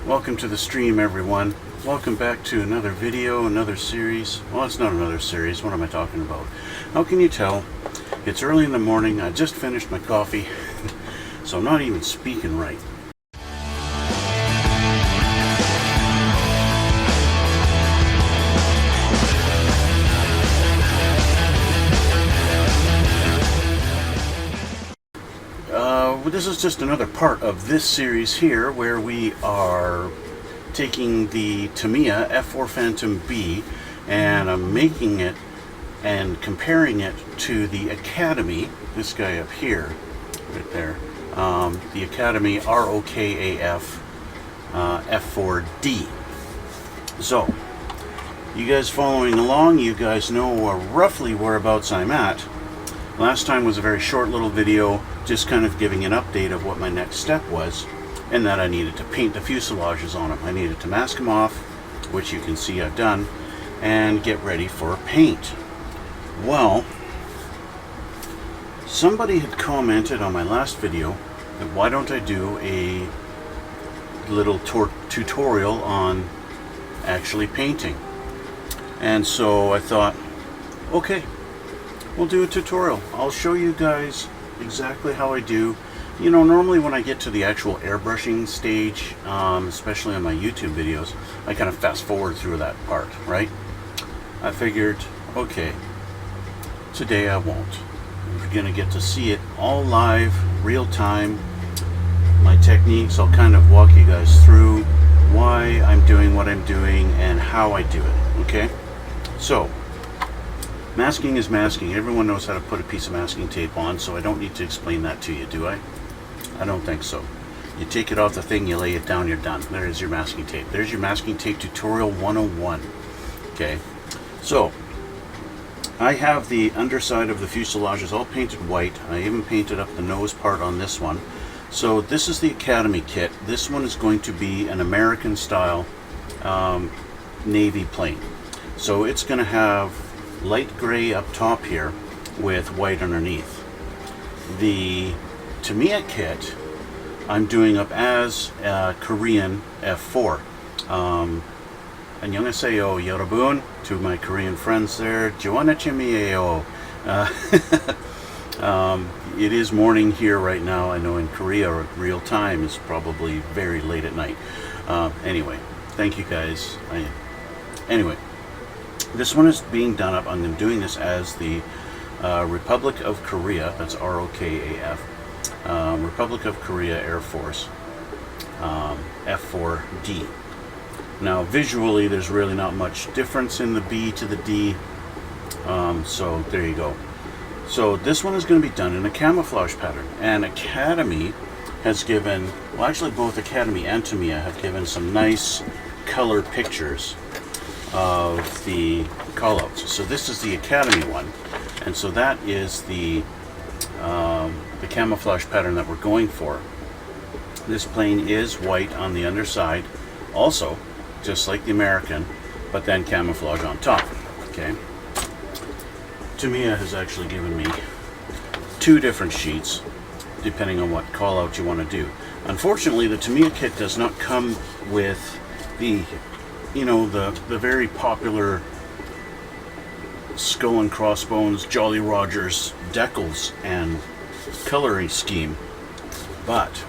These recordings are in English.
Welcome to the stream, everyone. Welcome back to another video, another series. Well, it's not another series. What am I talking about? How can you tell? It's early in the morning. I just finished my coffee, so I'm not even speaking right. This is just another part of this series here where we are taking the Tamiya F4 Phantom B and I'm making it and comparing it to the Academy, this guy up here, right there, the Academy ROKAF F-4D. So, you guys following along, you guys know roughly whereabouts I'm at. Last time was a very short little video, just kind of giving an update of what my next step was, and that I needed to paint the fuselages on them. I needed to mask them off, which you can see I've done, and get ready for paint. Well, somebody had commented on my last video that why don't I do a little tutorial on actually painting. And so I thought, okay, we'll do a tutorial. I'll show you guys exactly how I do. You know, normally when I get to the actual airbrushing stage, especially on my YouTube videos, I kind of fast forward through that part, right? I figured, okay, today I won't. You're gonna get to see it all live, real time. My techniques, I'll kind of walk you guys through why I'm doing what I'm doing and how I do it, okay? So, masking is masking. Everyone knows how to put a piece of masking tape on, so I don't need to explain that to you, do I? I don't think so. You take it off the thing, you lay it down, you're done. There's your masking tape. There's your masking tape tutorial 101. Okay, so I have the underside of the fuselages all painted white. I even painted up the nose part on this one. So this is the Academy kit. This one is going to be an American style navy plane. So it's going to have light gray up top here with white underneath. The Tamiya kit I'm doing up as a Korean F4. 안녕하세요 여러분, to my Korean friends there. 좋은 아침이에요. It is morning here right now. I know in Korea real time is probably very late at night. Anyway, thank you guys. Anyway, this one is being done up. I'm doing this as the Republic of Korea. That's ROKAF. Republic of Korea Air Force F4D. Now visually there's really not much difference in the B to the D, so there you go. So this one is going to be done in a camouflage pattern, and Academy has given, well actually both Academy and Tamiya have given some nice color pictures of the callouts. So this is the Academy one, and so that is the camouflage pattern that we're going for. This plane is white on the underside, also just like the American, but then camouflage on top. Okay. Tamiya has actually given me two different sheets depending on what call out you want to do. Unfortunately, the Tamiya kit does not come with the, you know, the very popular skull and crossbones Jolly Rogers decals and coloring scheme, but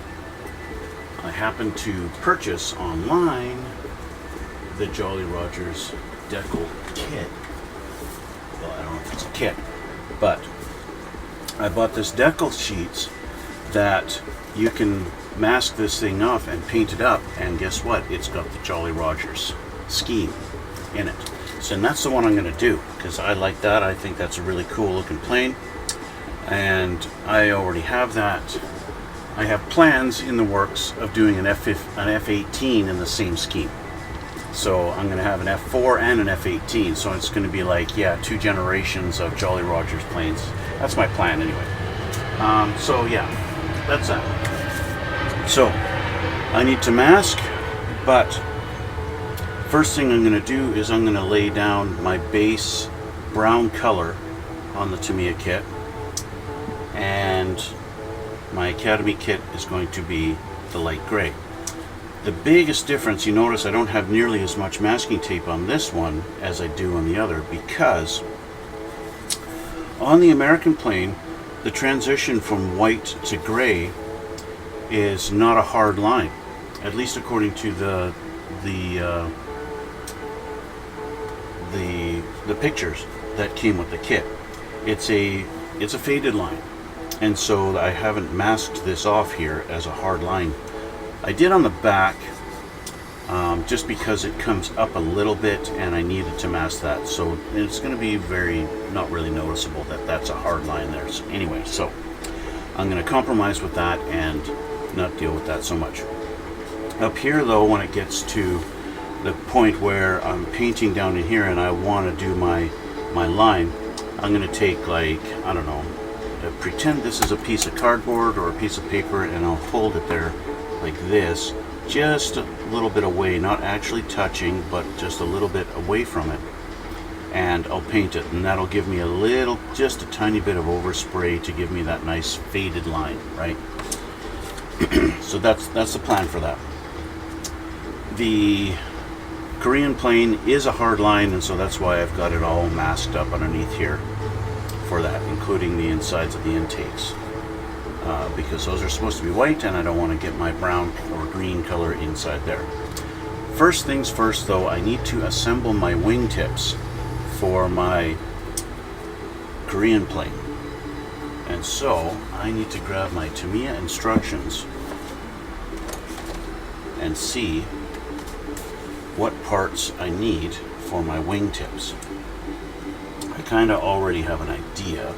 I happened to purchase online the Jolly Rogers decal kit. Well, I don't know if it's a kit, but I bought this decal sheets that you can mask this thing off and paint it up, and guess what? It's got the Jolly Rogers scheme in it. So and that's the one I'm going to do because I like that. I think that's a really cool looking plane, and I already have that. I have plans in the works of doing an F-18 in the same scheme. So I'm going to have an F4 and an F-18. So it's going to be like, yeah, two generations of Jolly Rogers planes. That's my plan anyway. So yeah, that's that. So I need to mask, but first thing I'm going to do is I'm going to lay down my base brown color on the Tamiya kit, and my Academy kit is going to be the light gray. The biggest difference, you notice I don't have nearly as much masking tape on this one as I do on the other, because on the American plane, the transition from white to gray is not a hard line, at least according to the pictures that came with the kit. It's a faded line, and so I haven't masked this off here as a hard line. I did on the back, just because it comes up a little bit and I needed to mask that, so it's going to be not really noticeable that that's a hard line there. So anyway, so I'm going to compromise with that and not deal with that so much. Up here though, when it gets to the point where I'm painting down in here and I want to do my line, I'm going to take, like, I don't know, pretend this is a piece of cardboard or a piece of paper, and I'll hold it there like this, just a little bit away, not actually touching, but just a little bit away from it, and I'll paint it, and that'll give me just a tiny bit of overspray to give me that nice faded line, right? So that's the plan for that. The Korean plane is a hard line, and so that's why I've got it all masked up underneath here for that, including the insides of the intakes, because those are supposed to be white and I don't want to get my brown or green color inside there. First things first though, I need to assemble my wingtips for my Korean plane, and so I need to grab my Tamiya instructions and see what parts I need for my wingtips. I kind of already have an idea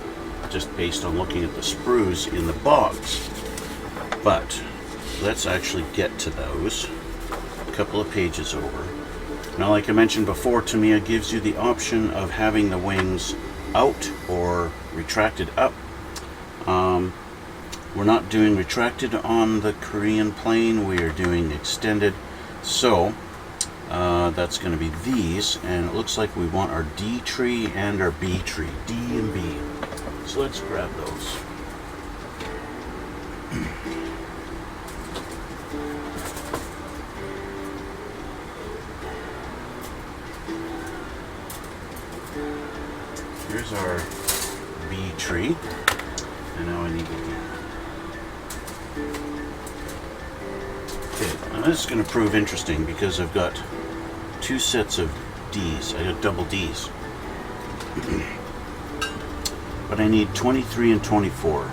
just based on looking at the sprues in the box, but let's actually get to those a couple of pages over. Now, like I mentioned before, Tamiya gives you the option of having the wings out or retracted up. We're not doing retracted on the Korean plane, we are doing extended, so that's going to be these, and it looks like we want our D tree and our B tree, D and B. So let's grab those. Here's our B tree, and now I need the D. Okay, now this is going to prove interesting because I've got two sets of D's. I got double D's. But I need 23 and 24.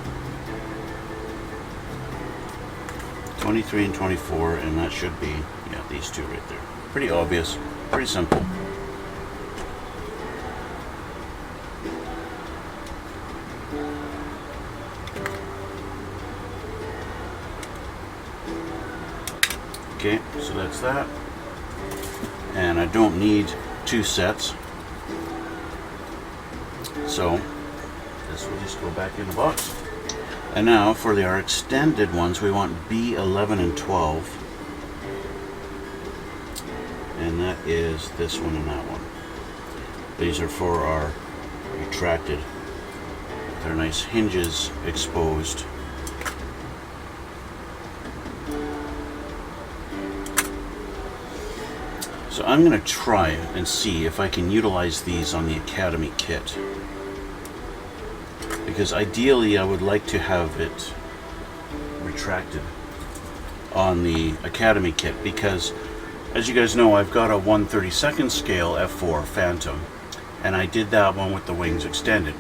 23 and 24, and that should be, yeah, these two right there. Pretty obvious, pretty simple. Okay, so that's that. And I don't need two sets, so this will just go back in the box. And now for our extended ones, we want B11 and 12, and that is this one and that one. These are for our retracted, their nice hinges exposed. So I'm going to try and see if I can utilize these on the Academy kit, because ideally I would like to have it retracted on the Academy kit, because as you guys know, I've got a 1/32 scale F4 Phantom, and I did that one with the wings extended.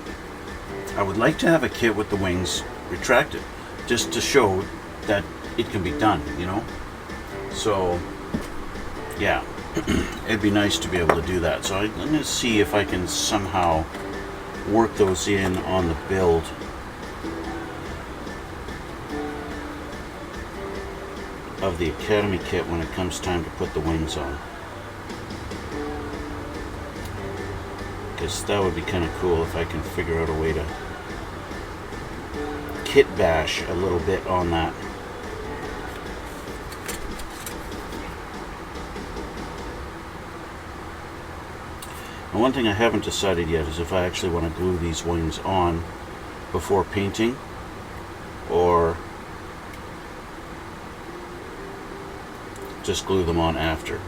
I would like to have a kit with the wings retracted, just to show that it can be done, you know? So yeah, it'd be nice to be able to do that. So I'm going to see if I can somehow work those in on the build. Of the Academy kit when it comes time to put the wings on. Because that would be kind of cool if I can figure out a way to kit bash a little bit on that. And one thing I haven't decided yet is if I actually want to glue these wings on before painting, or just glue them on after.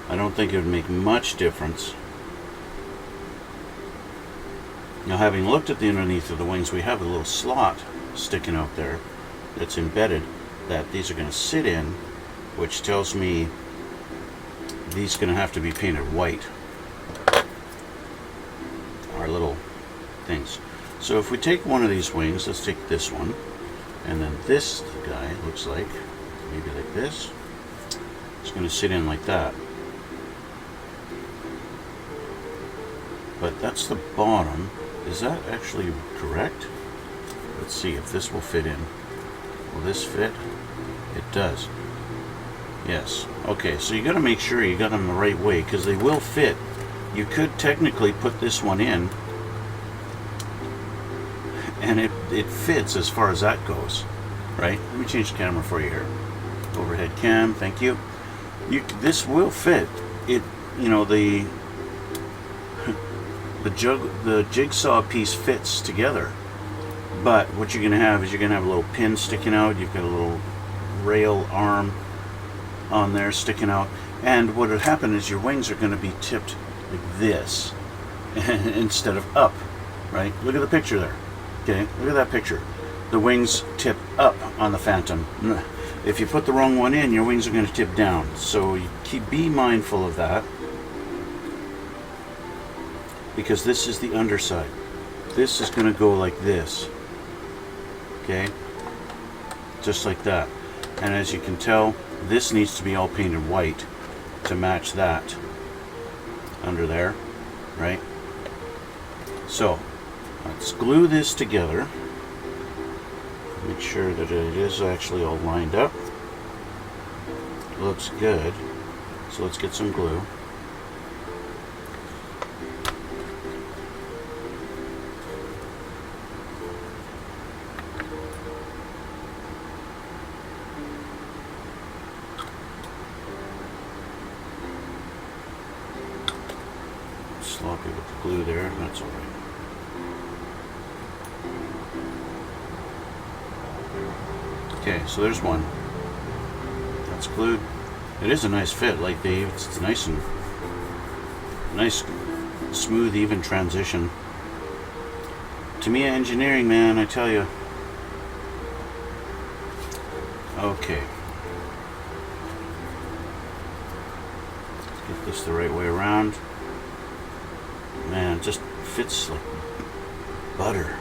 I don't think it would make much difference. Now, having looked at the underneath of the wings, we have a little slot sticking out there that's embedded that these are going to sit in, which tells me these are going to have to be painted white. Our little things. So if we take one of these wings, let's take this one, and then this guy looks like, maybe like this. It's going to sit in like that. But that's the bottom. Is that actually correct? Let's see if this will fit in. Will this fit? It does. Yes. Okay, so you got to make sure you got them the right way, because they will fit. You could technically put this one in, and it fits as far as that goes, right? Let me change the camera for you here. Overhead cam, thank you. This will fit. It, you know, the jigsaw piece fits together, but what you're going to have is you're going to have a little pin sticking out. You've got a little rail arm on there sticking out, and what would happen is your wings are going to be tipped like this instead of up, right? Look at the picture there. Okay, look at that picture. The wings tip up on the Phantom. If you put the wrong one in, your wings are going to tip down. So you be mindful of that, because this is the underside. This is going to go like this. Okay, just like that. And as you can tell, this needs to be all painted white to match that under there, right? So let's glue this together. Make sure that it is actually all lined up. Looks good. So let's get some glue. Sloppy with the glue there, that's all right. Okay, so there's one. That's glued. It is a nice fit, like Dave. It's nice and nice, smooth, even transition. Tamiya engineering, man, I tell you. Okay. Get this the right way around. Man, it just fits like butter.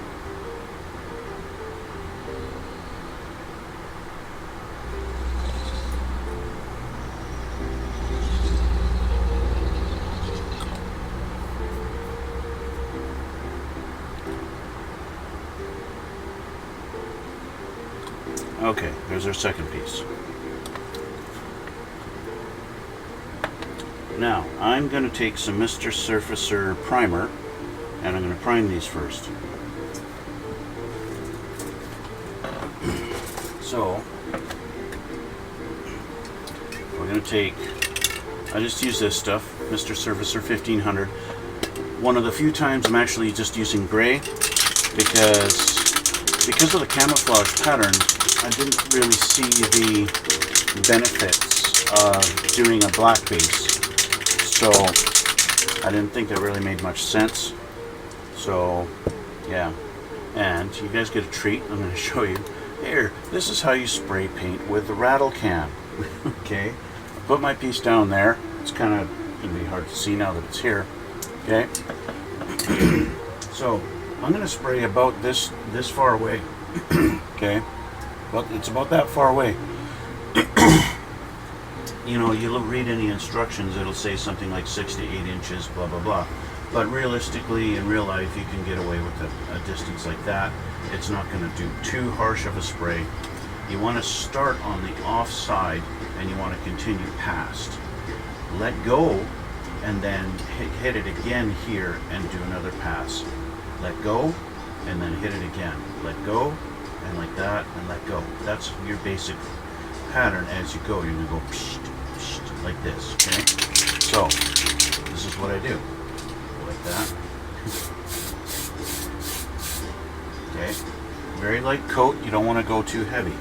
Okay, there's our second piece. Now, I'm going to take some Mr. Surfacer primer, and I'm going to prime these first. So, we're going to take, I just use this stuff, Mr. Surfacer 1500. One of the few times I'm actually just using gray, because of the camouflage pattern, I didn't really see the benefits of doing a black base. So I didn't think that really made much sense. So yeah, and you guys get a treat. I'm going to show you here. This is how you spray paint with the rattle can. Okay, I put my piece down there. It's kind of going to be hard to see now that it's here. Okay, so I'm going to spray about this far away. Okay, but it's about that far away. You know, you'll read any instructions, it'll say something like 6 to 8 inches, blah, blah, blah. But realistically, in real life, you can get away with a distance like that. It's not going to do too harsh of a spray. You want to start on the off side, and you want to continue past. Let go, and then hit it again here, and do another pass. Let go, and then hit it again. Let go, and like that, and let go. That's your basic pattern as you go. You're going to go psh, psh, like this, okay? So, this is what I do. Like that. Okay. Very light coat. You don't want to go too heavy.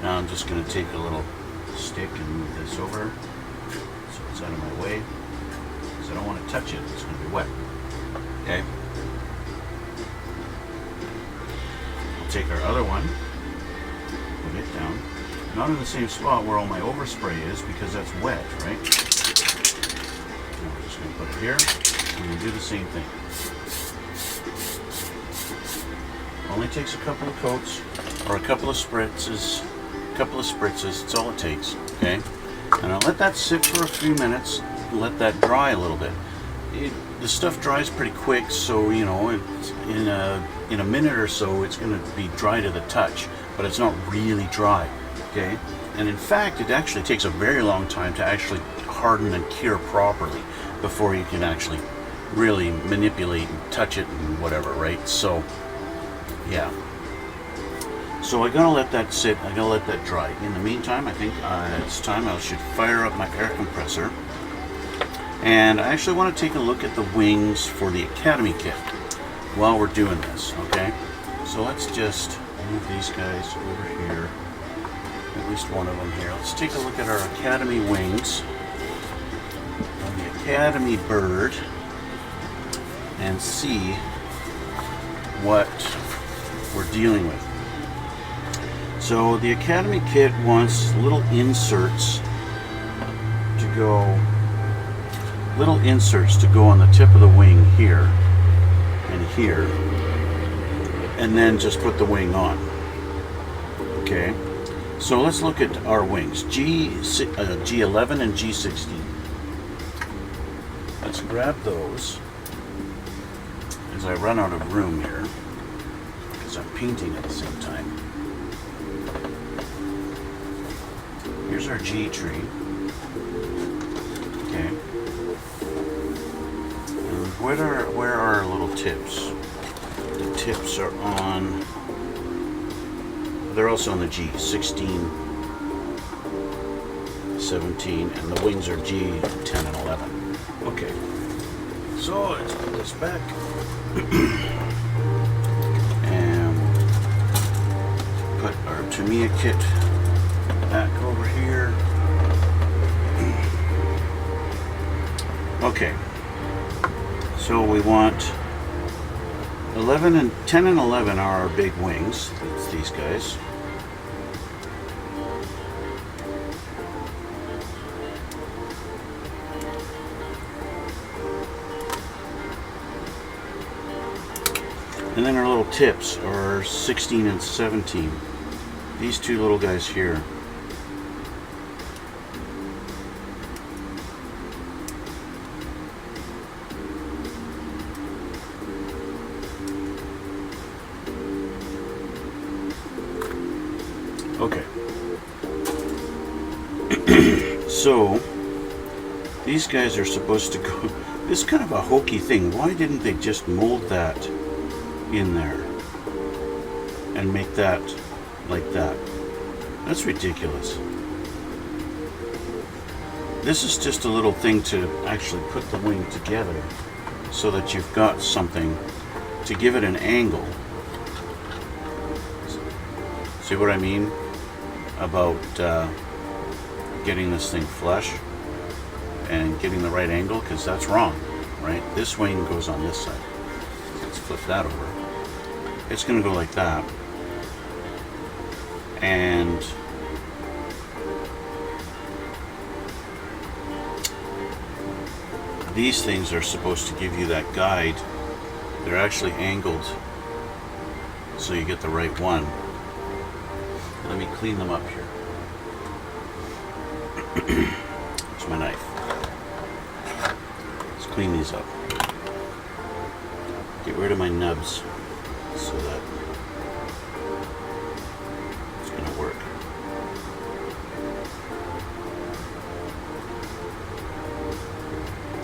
Now I'm just going to take a little stick and move this over so it's out of my way, because I don't want to touch it. It's going to be wet. Okay. I'll take our other one, put it down. Not in the same spot where all my overspray is, because that's wet, right? And we're just going to put it here, and we'll do the same thing. Only takes a couple of coats, or a couple of spritzes. That's all it takes. Okay, and I'll let that sit for a few minutes, let that dry a little bit. The stuff dries pretty quick, so you know, it's in a minute or so it's going to be dry to the touch, but it's not really dry. Okay, and in fact, it actually takes a very long time to actually harden and cure properly before you can actually really manipulate and touch it and whatever, right? So yeah. So I gotta let that sit, I gotta let that dry. In the meantime, I think it's time I should fire up my air compressor. And I actually want to take a look at the wings for the Academy kit while we're doing this, okay? So let's just move these guys over here, at least one of them here. Let's take a look at our Academy wings on the Academy bird and see what we're dealing with. So the Academy kit wants little inserts to go on the tip of the wing here and here, and then just put the wing on. Okay, so let's look at our wings, G11 and G16. Let's grab those as I run out of room here, because I'm painting at the same time. Here's our G tree. Okay. And where are our little tips? The tips are on. They're also on the G, 16, 17, and the wings are G, 10, and 11. Okay. So let's put this back. And put our Tamiya kit back over here. Okay, so we want 11 and 10 and 11 are our big wings. It's these guys. And then our little tips are 16 and 17. These two little guys here. Okay. So these guys are supposed to go. This is kind of a hokey thing. Why didn't they just mold that in there and make that like that? That's ridiculous. This is just a little thing to actually put the wing together so that you've got something to give it an angle. See what I mean about getting this thing flush and getting the right angle? Because that's wrong, right? This wing goes on this side. Let's flip that over. It's going to go like that. And these things are supposed to give you that guide. They're actually angled so you get the right one. Let me clean them up here. Here's my knife. Let's clean these up. Get rid of my nubs so that it's going to work.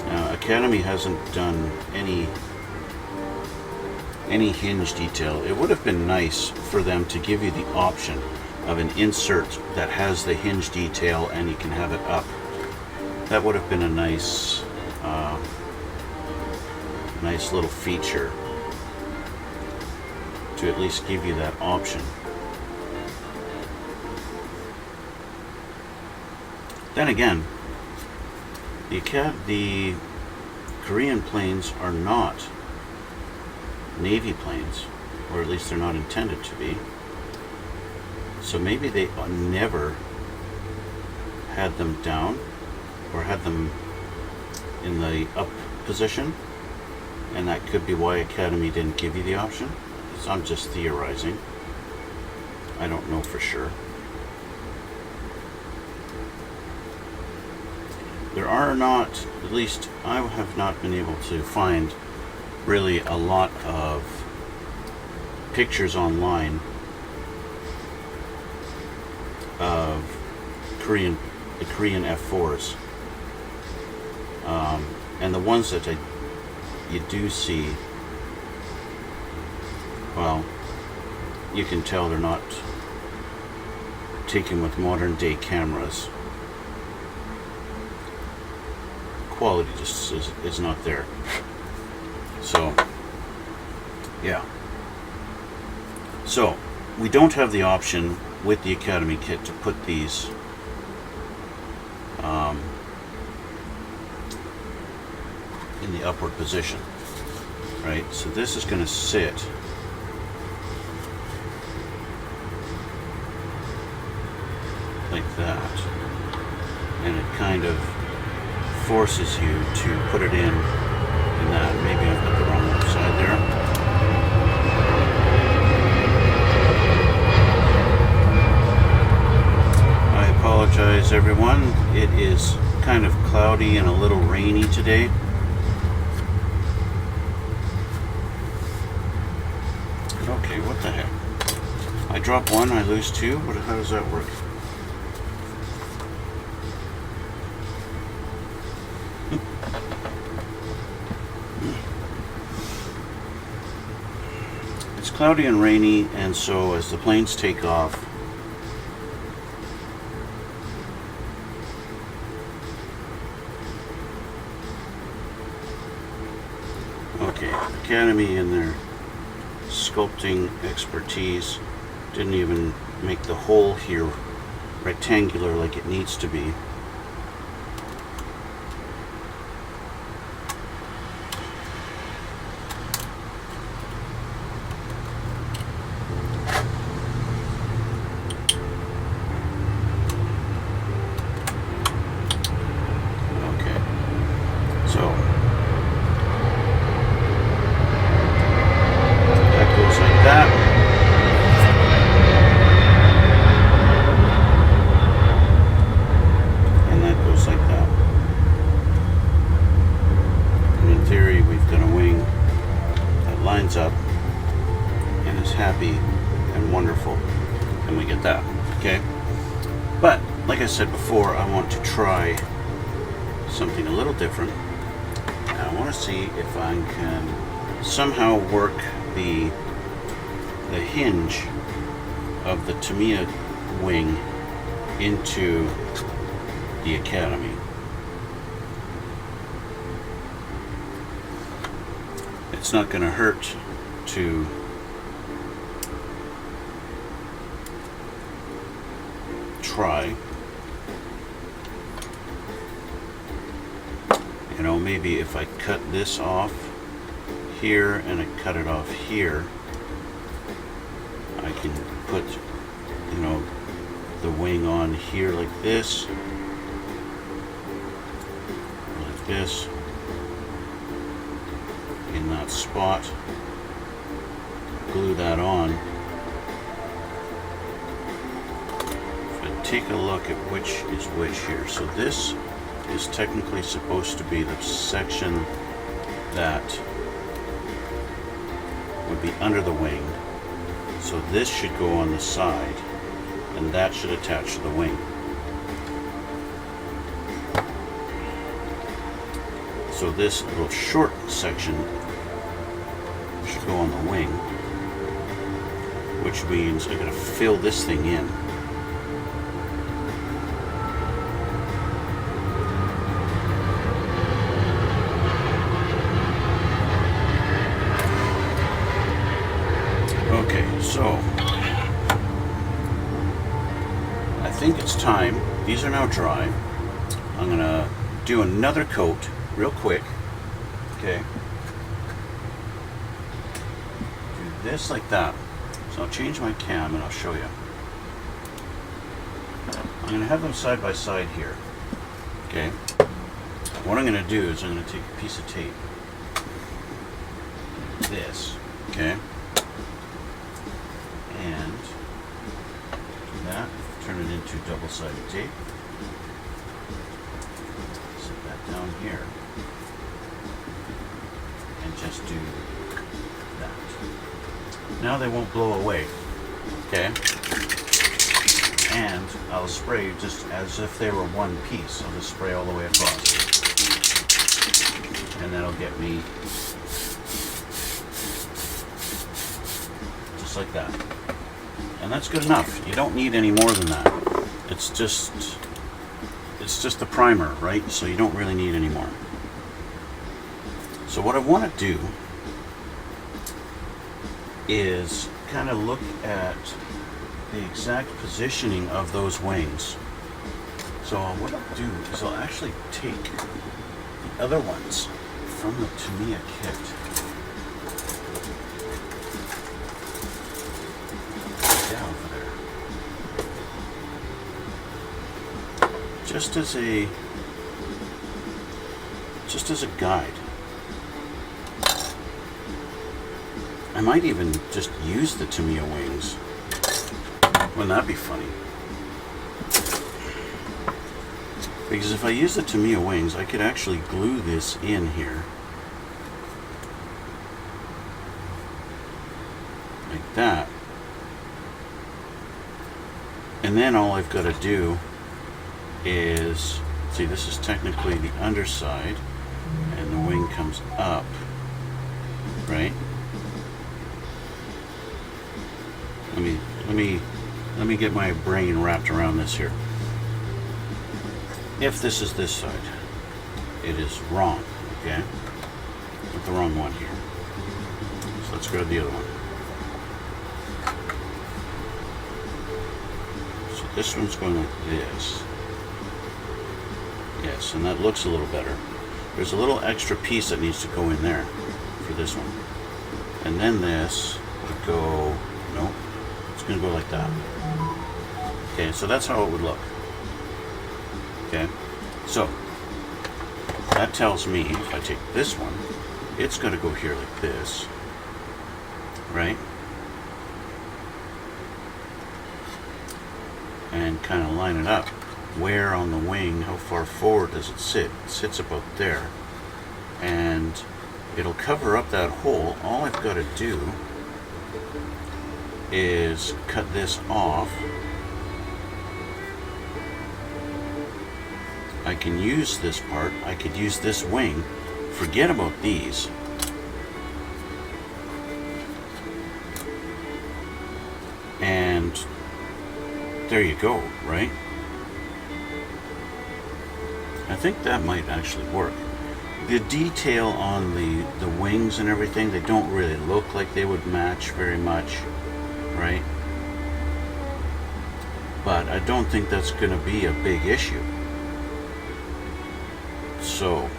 Now, Academy hasn't done any hinge detail. It would have been nice for them to give you the option of an insert that has the hinge detail and you can have it up. That would have been a nice nice little feature to at least give you that option. Then again, the Korean planes are not Navy planes, or at least they're not intended to be. So maybe they never had them down, or had them in the up position, and that could be why Academy didn't give you the option. So I'm just theorizing. I don't know for sure. There are not, at least I have not been able to find really a lot of pictures online of the Korean F4s, and the ones that you do see, well, you can tell they're not taken with modern day cameras. Quality just is not there. So yeah, so we don't have the option with the Academy kit to put these in the upward position, right? So this is going to sit like that, and it kind of forces you to put it in that. Maybe I've got the wrong side there. I apologize, everyone. It is kind of cloudy and a little rainy today. Okay, what the heck? I drop one, I lose two? How does that work? It's cloudy and rainy, and so as the planes take off, okay, Academy in their sculpting expertise didn't even make the hole here rectangular like it needs to be. Up and is happy and wonderful, and we get that. Okay, but like I said before, I want to try something a little different, and I want to see if I can somehow work the hinge of the Tamiya wing into the Academy. It's not going to hurt to try. You know, maybe if I cut this off here and I cut it off here, I can put, you know, the wing on here like this, like this, in that spot, glue that on. If I take a look at which is which here, so this is technically supposed to be the section that would be under the wing, so this should go on the side and that should attach to the wing. So this little short section should go on the wing, which means I'm going to fill this thing in. Okay, so I think it's time. These are now dry. I'm gonna do another coat real quick. Okay. Do this like that. So I'll change my cam and I'll show you. I'm gonna have them side by side here. Okay. What I'm gonna do is I'm gonna take a piece of tape. This. Okay. And do that. Turn it into double-sided tape. Set that down here. And just do that. Now they won't blow away. Okay? And I'll spray just as if they were one piece. I'll just spray all the way across. And that'll get me just like that. And that's good enough. You don't need any more than that. It's just the primer, right? So you don't really need any more. So what I want to do is kind of look at the exact positioning of those wings. So what I'll do is I'll actually take the other ones from the Tamiya kit. Down there. Just as a guide. I might even just use the Tamiya wings. Wouldn't that be funny? Because if I use the Tamiya wings, I could actually glue this in here. Like that. And then all I've got to do is, see, this is technically the underside, and the wing comes up, right? Let me get my brain wrapped around this here. If this is this side, it is wrong, okay? Put the wrong one here. So let's grab the other one. So this one's going like this. Yes, and that looks a little better. There's a little extra piece that needs to go in there for this one. And then this would go, nope, it's going to go like that. Okay, so that's how it would look. Okay, so that tells me if I take this one, it's going to go here like this, right? And kind of line it up. Where on the wing, how far forward does it sit? It sits about there. And it'll cover up that hole. All I've got to do is cut this off. I can use this part. I could use this wing. Forget about these. And there you go, right? I think that might actually work. The detail on the wings and everything, they don't really look like they would match very much, right? But I don't think that's going to be a big issue. So,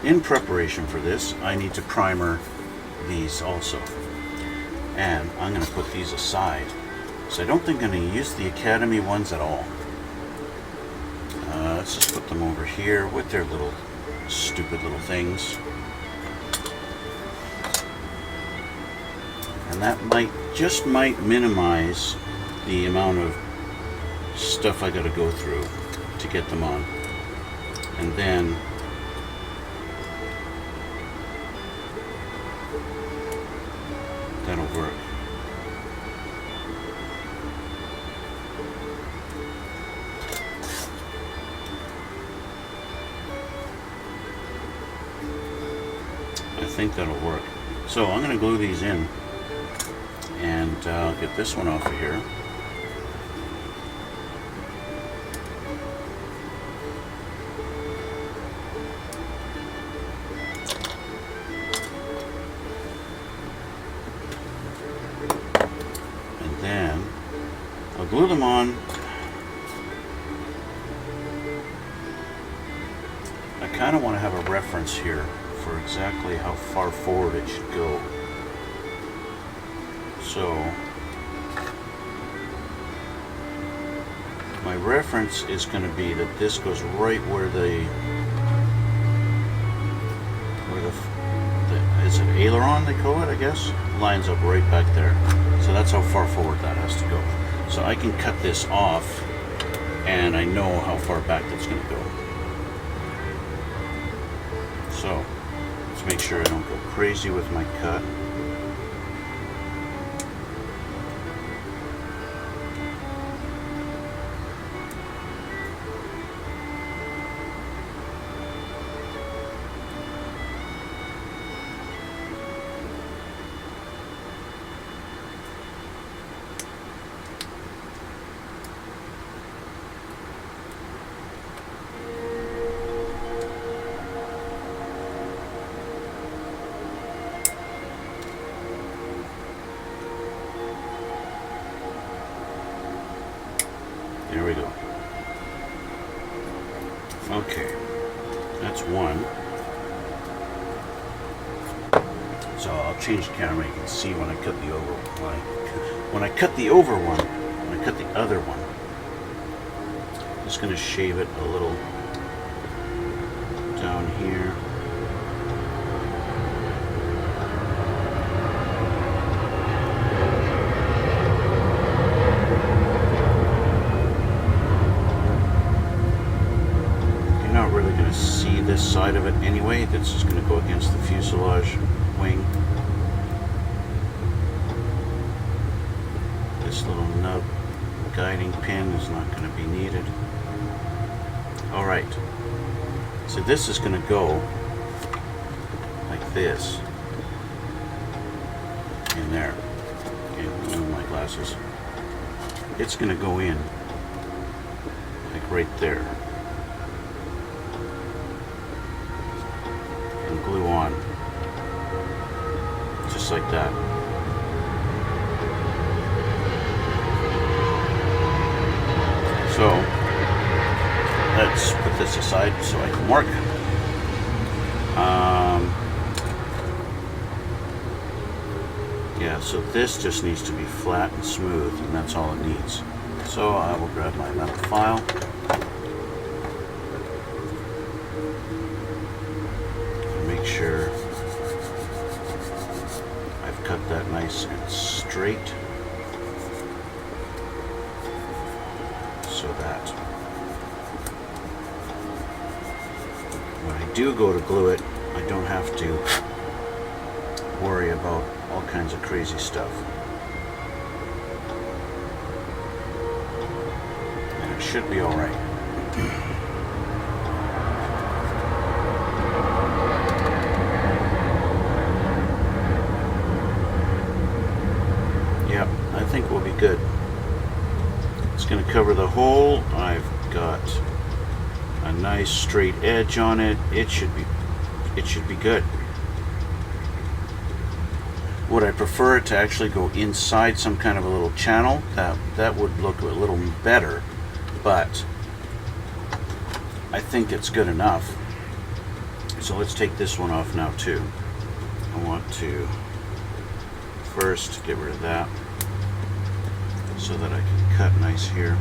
in preparation for this, I need to primer these also. And I'm going to put these aside. So I don't think I'm going to use the Academy ones at all. Let's just put them over here with their little stupid little things. And that might minimize the amount of stuff I got to go through to get them on. And then that'll work. I think that'll work. So I'm going to glue these in, and I'll get this one off of here. glue them on. I kind of want to have a reference here for exactly how far forward it should go. So my reference is going to be that this goes right where the is it aileron they call it, I guess, lines up right back there. So that's how far forward that has to go. So I can cut this off and I know how far back that's going to go. So let's make sure I don't go crazy with my cut. There we go. Okay, that's one. So I'll change the camera. You can see when I cut the over one. When I cut the over one, when I cut the other one, I'm just going to shave it a little down here. See this side of it anyway, that's just going to go against the fuselage wing. This little nub guiding pin is not going to be needed. Alright, so this is going to go like this in there. Okay, move my glasses. It's going to go in like right there. Glue on just like that. So let's put this aside so I can work. Yeah, so this just needs to be flat and smooth, and that's all it needs. So I will grab my metal file. Sure I've cut that nice and straight so that when I do go to glue it, I don't have to worry about all kinds of crazy stuff. And it should be all right. I think we'll be good. It's going to cover the hole. I've got a nice straight edge on it. It should be good. Would I prefer it to actually go inside some kind of a little channel? That would look a little better, but I think it's good enough. So let's take this one off now too. I want to first get rid of that, so that I can cut nice here.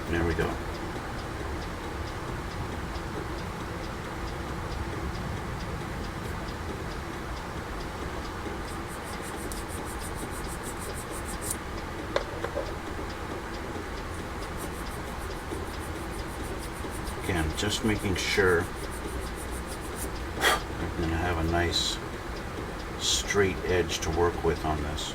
There we go. Again, just making sure I'm going to have a nice straight edge to work with on this.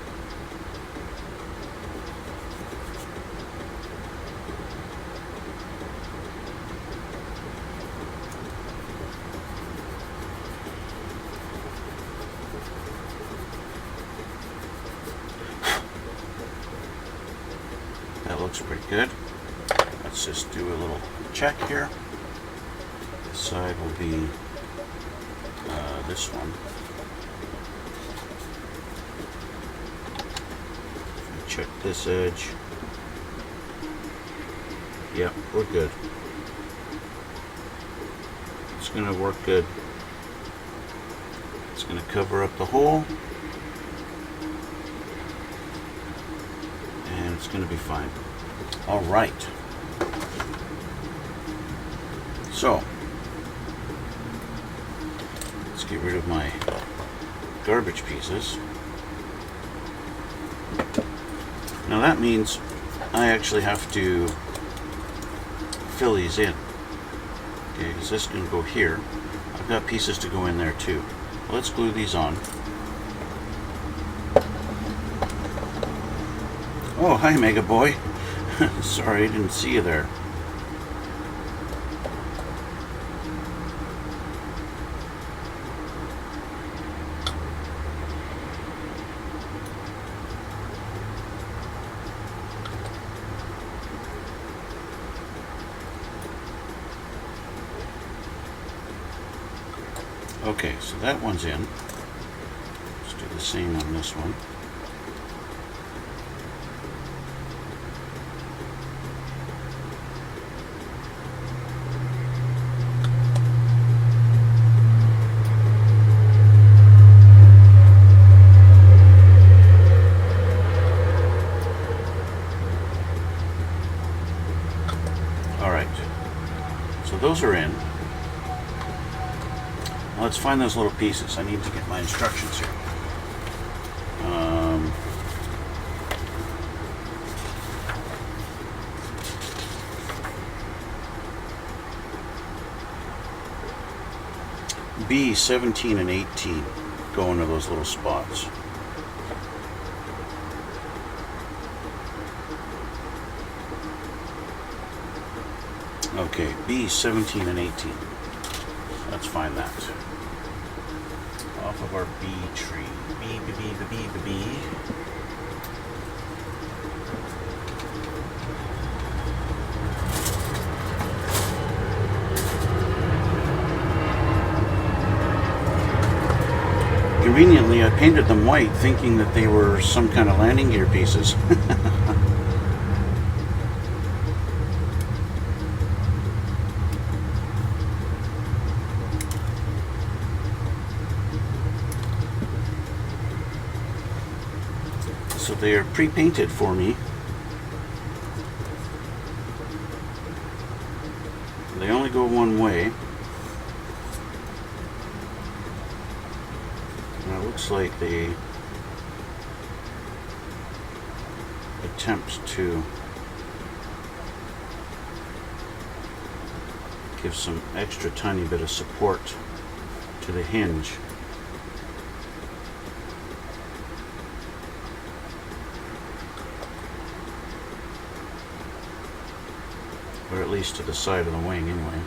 looks pretty good. Let's just do a little check here. This side will be this one. Check this edge. Yep, we're good. It's going to work good. It's going to cover up the hole. And it's going to be fine. All right. So, let's get rid of my garbage pieces. Now that means I actually have to fill these in. Okay, because this can go here. I've got pieces to go in there too. Let's glue these on. Oh, hi Mega Boy. Sorry, I didn't see you there. Okay, so that one's in. Let's do the same on this one. All right, so those are in. Let's find those little pieces. I need to get my instructions here. B 17 and 18 go into those little spots. Okay, B 17 and 18. Let's find that. Off of our B tree. B, B, B, B, B, B, B. Conveniently, I painted them white thinking that they were some kind of landing gear pieces. So they are pre-painted for me. They only go one way. And it looks like they attempt to give some extra tiny bit of support to the hinge. Or at least to the side of the wing anyway.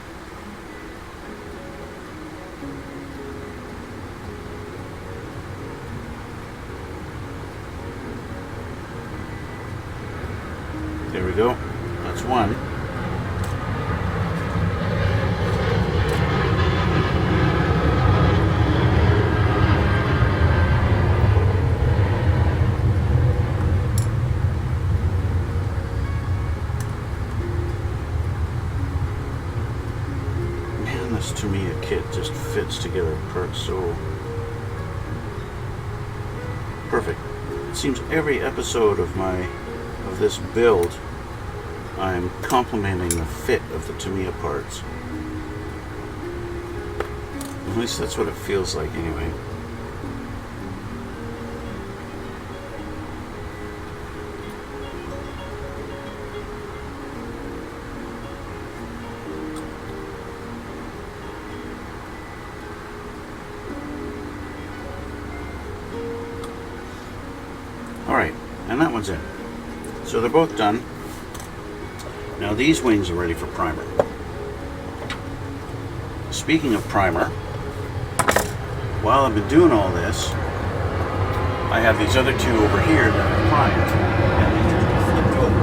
There we go. That's one. This Tamiya kit just fits together so perfect. It seems every episode of this build I'm complimenting the fit of the Tamiya parts. At least that's what it feels like anyway. Alright, and that one's in. So they're both done. Now these wings are ready for primer. Speaking of primer, while I've been doing all this, I have these other two over here that are primed. And they just flipped over.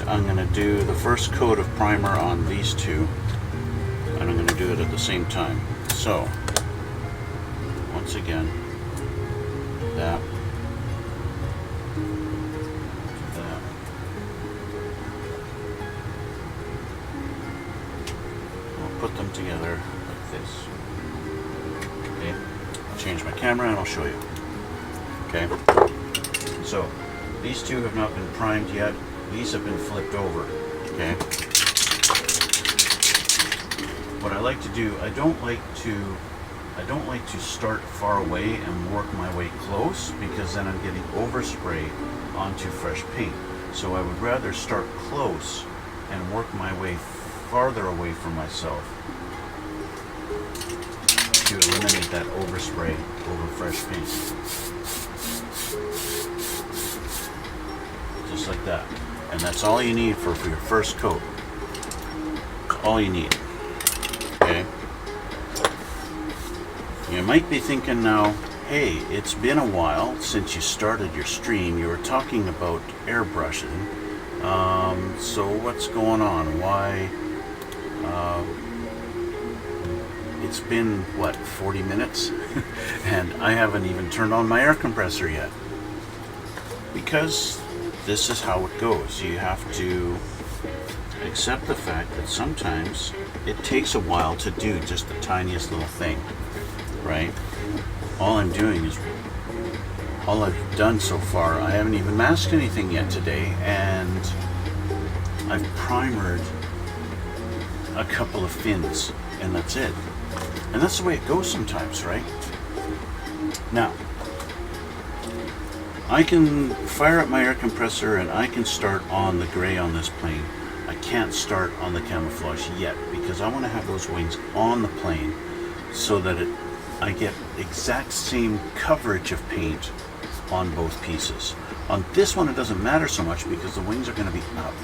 and I'm going to do the first coat of primer on these two, and I'm going to do it at the same time. So once again, that, I'll put them together like this. Okay, I'll change my camera and I'll show you. Okay, so these two have not been primed yet. These have been flipped over. Okay. What I like to do, I don't like to start far away and work my way close, because then I'm getting overspray onto fresh paint. So I would rather start close and work my way farther away from myself to eliminate that overspray over fresh paint. Just like that. And that's all you need for your first coat. All you need. Okay? You might be thinking now, hey, it's been a while since you started your stream. You were talking about airbrushing. So what's going on? Why? It's been, what, 40 minutes? And I haven't even turned on my air compressor yet. Because this is how it goes. You have to accept the fact that sometimes it takes a while to do just the tiniest little thing, right? All I'm doing is, all I've done so far, I haven't even masked anything yet today, and I've primered a couple of fins, and that's it. And that's the way it goes sometimes, right? Now, I can fire up my air compressor and I can start on the gray on this plane. I can't start on the camouflage yet, because I want to have those wings on the plane so that I get exact same coverage of paint on both pieces. On this one it doesn't matter so much because the wings are going to be up,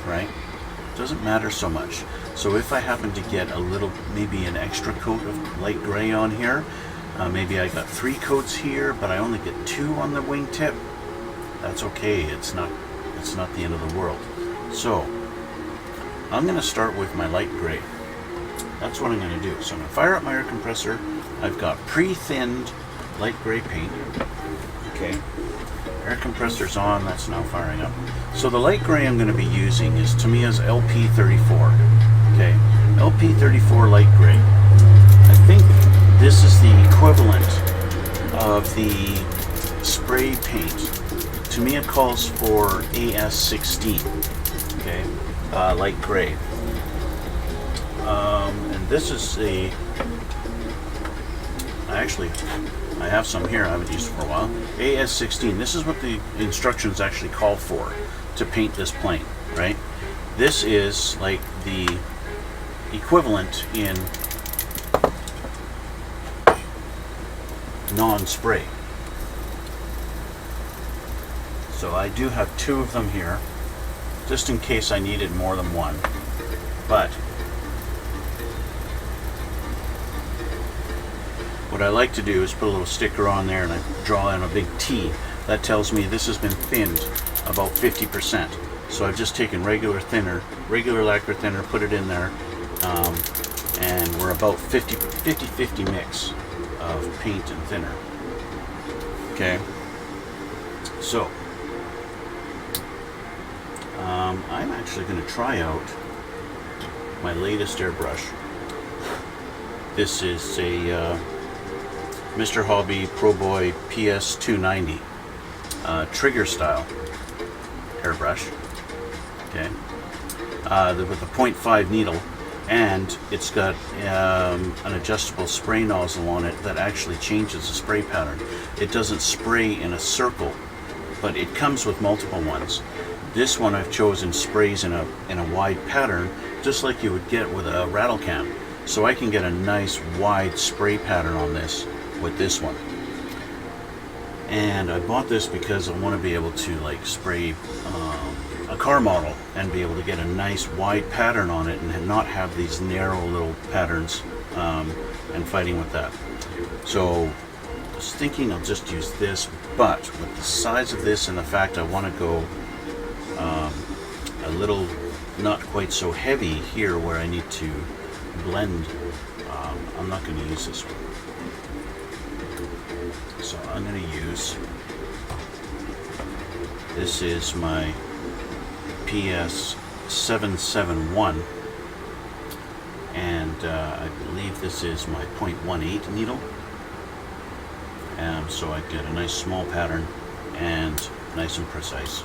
right? It doesn't matter so much. So if I happen to get a little, maybe an extra coat of light gray on here, maybe I got 3 coats here, but I only get 2 on the wingtip. That's okay. It's not the end of the world. So I'm going to start with my light gray. That's what I'm going to do. So I'm going to fire up my air compressor. I've got pre-thinned light gray paint. Okay. Air compressor's on. That's now firing up. So the light gray I'm going to be using is Tamiya's LP34. Okay. LP34 light gray. I think this is the equivalent of the spray paint. Tamiya calls for AS16, okay, light gray. And this is I have some here I haven't used for a while. AS16, this is what the instructions actually call for to paint this plane, right? This is like the equivalent in non-spray. So I do have 2 of them here, just in case I needed more than one. But what I like to do is put a little sticker on there and I draw in a big T. That tells me this has been thinned about 50%. So I've just taken regular lacquer thinner, put it in there, and we're about 50-50 mix of paint and thinner. Okay, so I'm actually going to try out my latest airbrush. This is a Mr. Hobby Pro Boy PS290 trigger style airbrush. Okay, with a 0.5 needle. And it's got an adjustable spray nozzle on it that actually changes the spray pattern. It doesn't spray in a circle, but it comes with multiple ones. This one I've chosen sprays in a wide pattern, just like you would get with a rattle can. So I can get a nice wide spray pattern on this with this one. And I bought this because I want to be able to like spray a car model and be able to get a nice wide pattern on it and not have these narrow little patterns and fighting with that. So I was thinking I'll just use this, but with the size of this and the fact I want to go a little not quite so heavy here where I need to blend. I'm not going to use this one. So I'm going to use, this is my PS 771, and I believe this is my 0.18 needle. So I get a nice small pattern and nice and precise,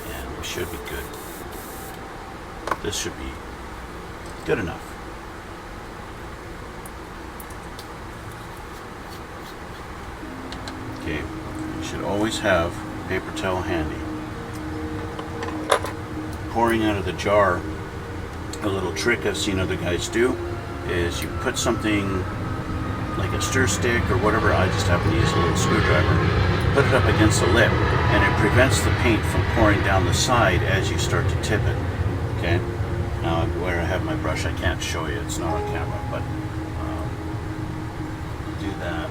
and we should be good. This should be good enough. Okay, you should always have a paper towel handy. Pouring out of the jar, a little trick I've seen other guys do is you put something like a stir stick or whatever. I just happen to use a little screwdriver, put it up against the lip, and it prevents the paint from pouring down the side as you start to tip it. Okay, now where I have my brush, I can't show you, it's not on camera, but do that.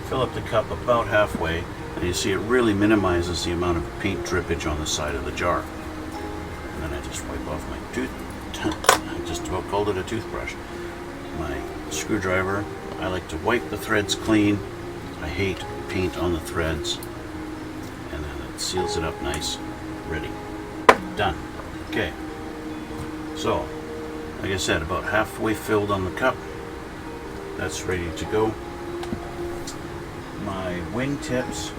Fill up the cup about halfway, and you see it really minimizes the amount of paint drippage on the side of the jar. And then I just wipe off my I just about called it a toothbrush. My screwdriver, I like to wipe the threads clean. I hate paint on the threads. And then it seals it up nice. Ready. Done. Okay. So, like I said, about halfway filled on the cup. That's ready to go. My wing tips,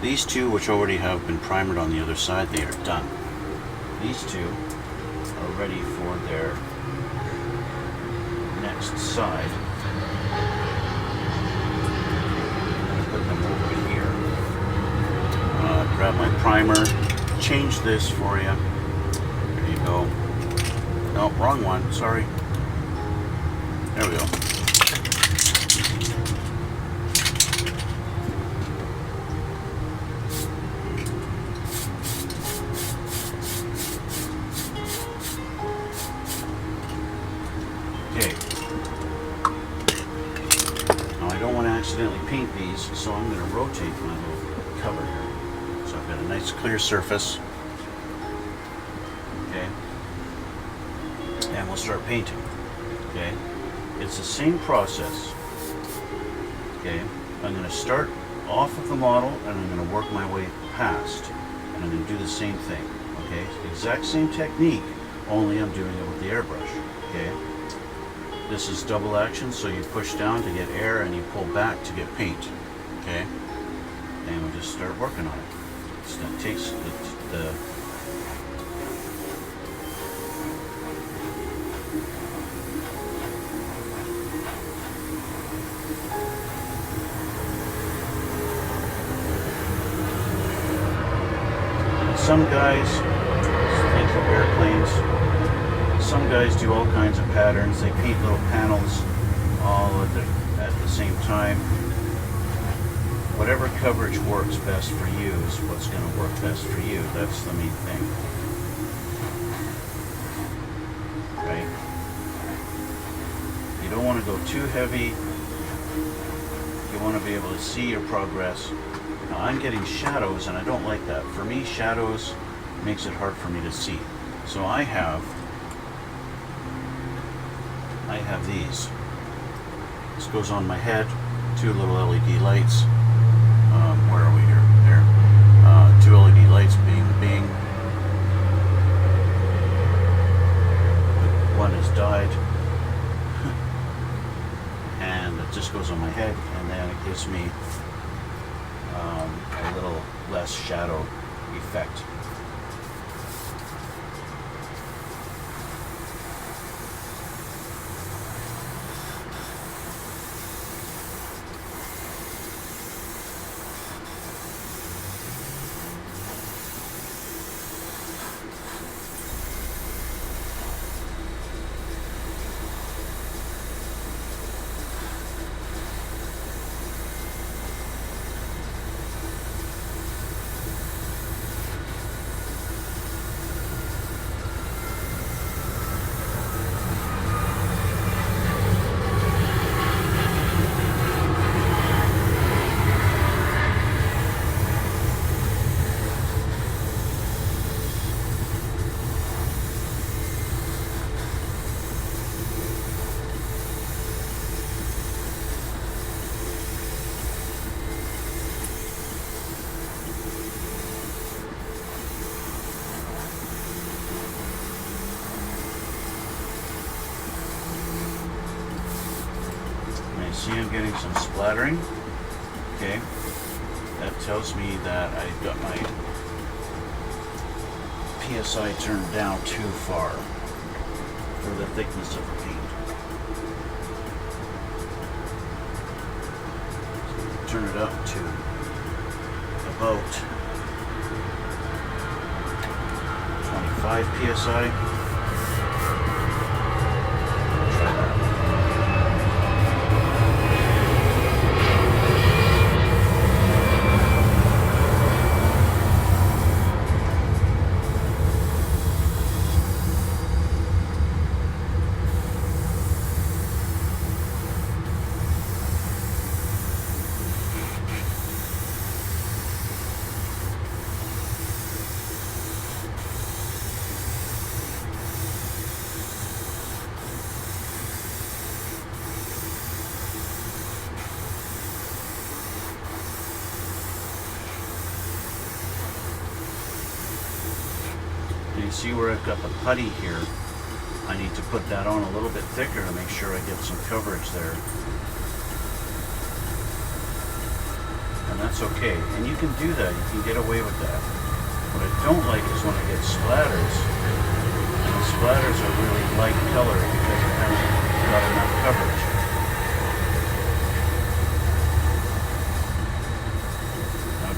these two, which already have been primered on the other side, they are done. These two are ready for their next side. Put them over here. Grab my primer, change this for you. There you go. No, wrong one, sorry. There we go. Okay. Now I don't want to accidentally paint these, so I'm going to rotate my little cover here. So I've got a nice clear surface. Okay. And we'll start painting. Okay. It's the same process. Okay. I'm going to start off of the model and I'm going to work my way past. And I'm going to do the same thing. Okay. Exact same technique, only I'm doing it with the airbrush. Okay. This is double action, so you push down to get air and you pull back to get paint. Okay. And we'll just start working on it. So that takes the some guys, think of airplanes, some guys do all kinds of patterns. They paint little panels all at the same time. Whatever coverage works best for you is what's going to work best for you. That's the main thing. Right? You don't want to go too heavy. You want to be able to see your progress. Now I'm getting shadows and I don't like that. For me, shadows makes it hard for me to see. So I have these. This goes on my head, two little LED lights. Where are we here? There. Two LED lights, bing, bing. One has died. And it just goes on my head, and then it gives me a little less shadow effect. see I'm getting some splattering. Okay, that tells me that I've got my PSI turned down too far for the thickness of the paint. Turn it up to about 25 PSI. Try that. You see where I've got the putty here? I need to put that on a little bit thicker to make sure I get some coverage there. And that's okay. And you can do that. You can get away with that. What I don't like is when I get splatters. And the splatters are really light color because I haven't got enough coverage.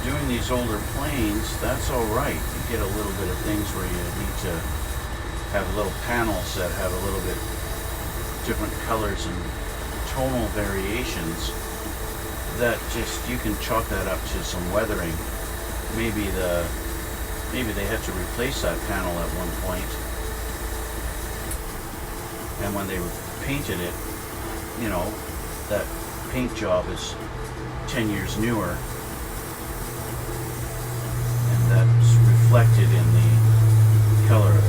Doing these older planes, that's all right. You get a little bit of things where you need to have little panels that have a little bit different colors and tonal variations that just, you can chalk that up to some weathering. Maybe they had to replace that panel at one point, and when they painted it, you know, that paint job is 10 years newer. That's reflected in the color of it.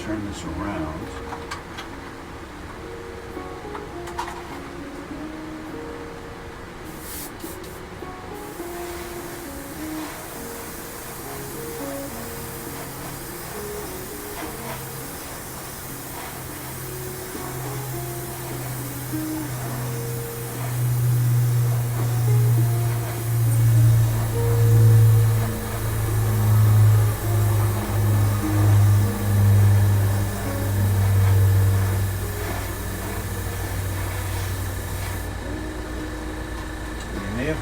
Turn this around.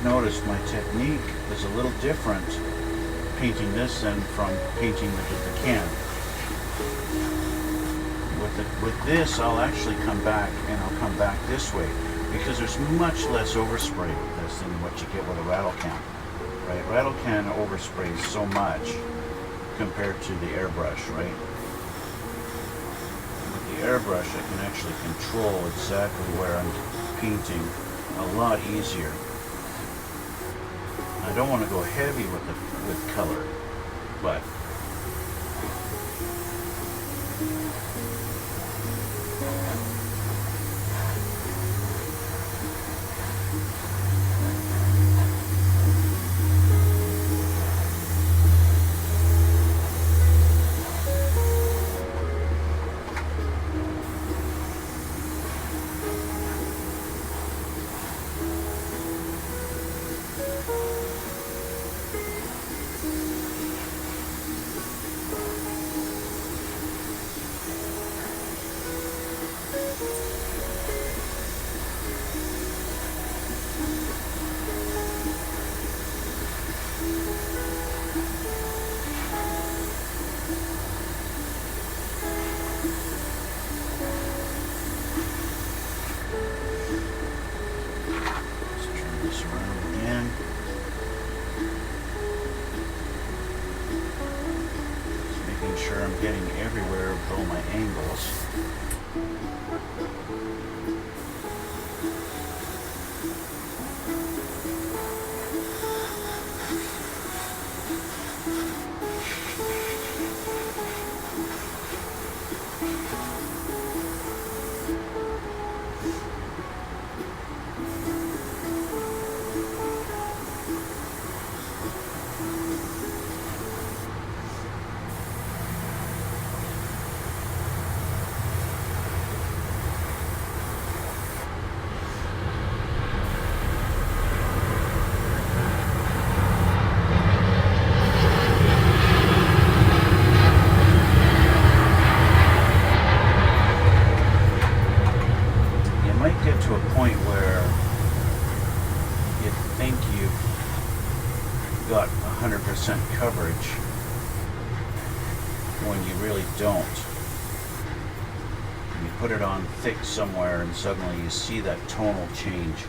Noticed my technique is a little different painting this than from painting the can. With this, I'll actually come back, and I'll come back this way because there's much less overspray with this than what you get with a rattle can. Right? Rattle can oversprays so much compared to the airbrush, right? With the airbrush, I can actually control exactly where I'm painting a lot easier. I don't want to go heavy with color, but sure I'm getting everywhere with all my angles. think you've got 100% coverage when you really don't. You put it on thick somewhere and suddenly you see that tonal change.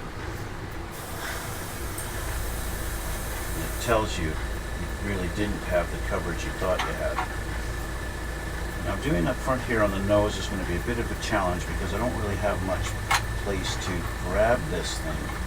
And it tells you really didn't have the coverage you thought you had. Now doing up front here on the nose is going to be a bit of a challenge because I don't really have much place to grab this thing.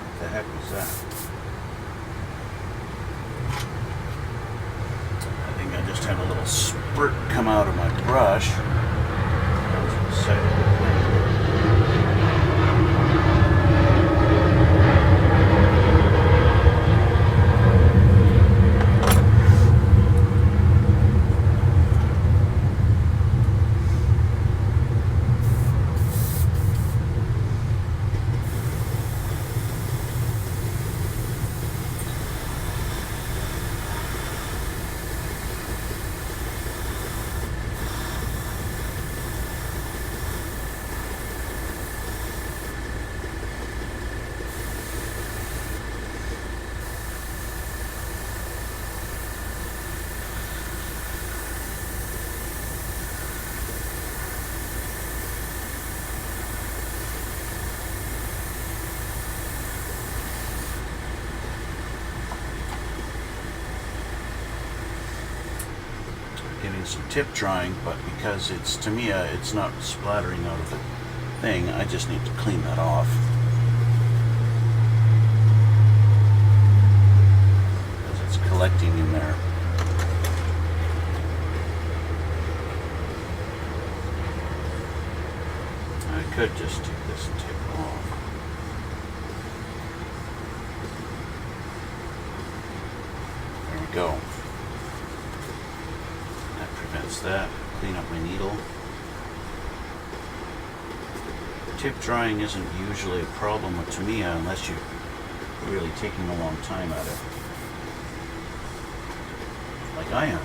What the heck was that? I think I just had a little spurt come out of my brush. That was a second. Getting some tip drying, but because it's Tamiya, it's not splattering out of the thing. I just need to clean that off. Because it's collecting in there. I could just take this tip off. There we go. That, clean up my needle. Tip drying isn't usually a problem with Tamiya unless you're really taking a long time at it, like I am.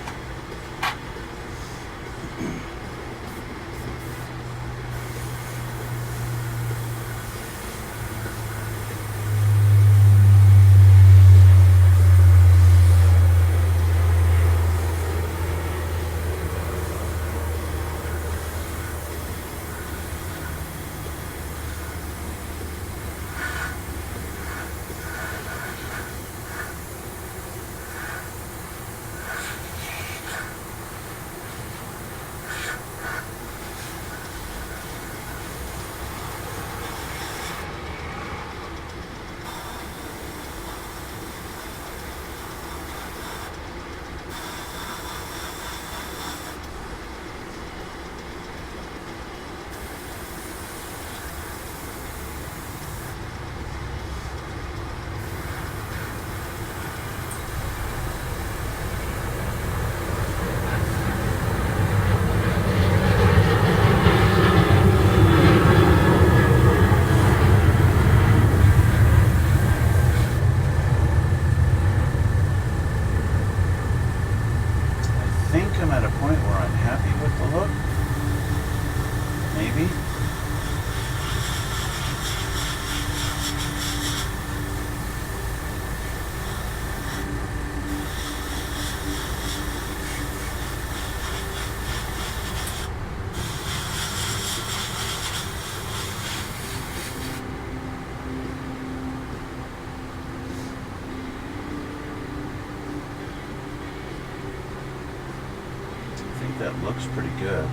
think that looks pretty good.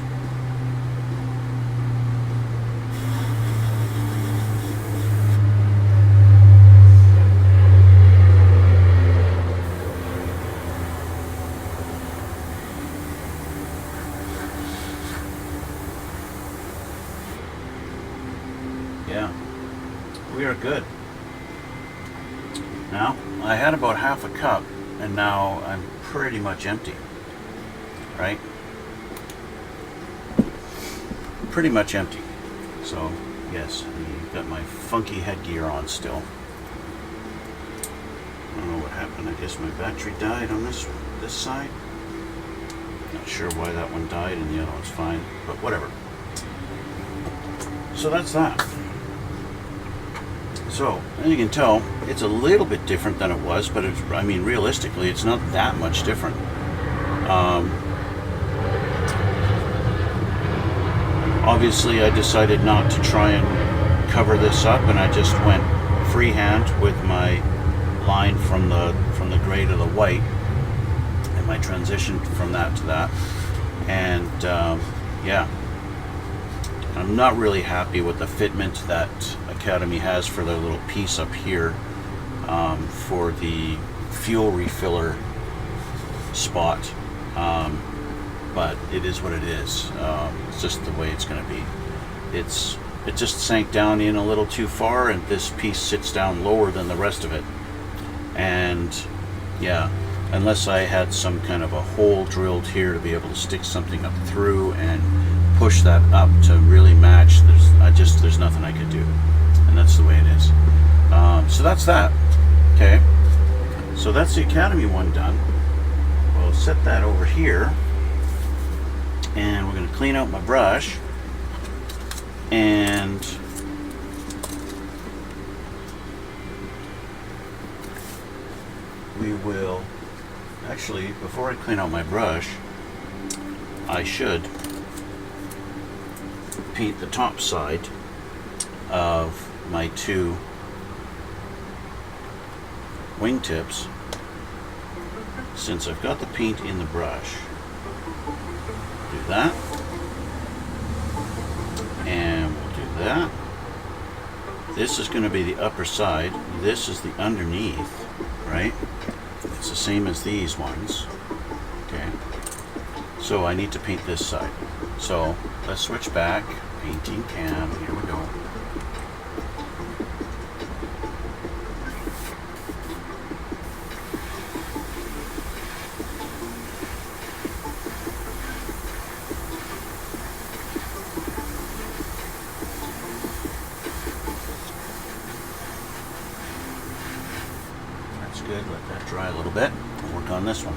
Yeah, we are good. Now, I had about half a cup, and now I'm pretty much empty, right? Pretty much empty. So, yes, I've got my funky headgear on still. I don't know what happened. I guess my battery died on this side. Not sure why that one died and the other one's fine, but whatever. So that's that. So, as you can tell, it's a little bit different than it was, but it's, I mean, realistically, it's not that much different. Obviously, I decided not to try and cover this up, and I just went freehand with my line from the gray to the white, and my transition from that to that. And yeah, I'm not really happy with the fitment that Academy has for their little piece up here for the fuel refiller spot, but it is what it is. It's just the way it's going to be. It just sank down in a little too far, and this piece sits down lower than the rest of it. And yeah, unless I had some kind of a hole drilled here to be able to stick something up through and push that up to really match, there's nothing I could do, and that's the way it is. So that's that. Okay, so that's the Academy one done. We'll set that over here, and we're going to clean out my brush, and we will actually, before I clean out my brush, I should paint the top side of my two wingtips, since I've got the paint in the brush. Do that, and we'll do that. This is going to be the upper side, this is the underneath, right? It's the same as these ones. Okay, so I need to paint this side. So let's switch back. Painting cam, here we go. That's good, let that dry a little bit. We'll work on this one.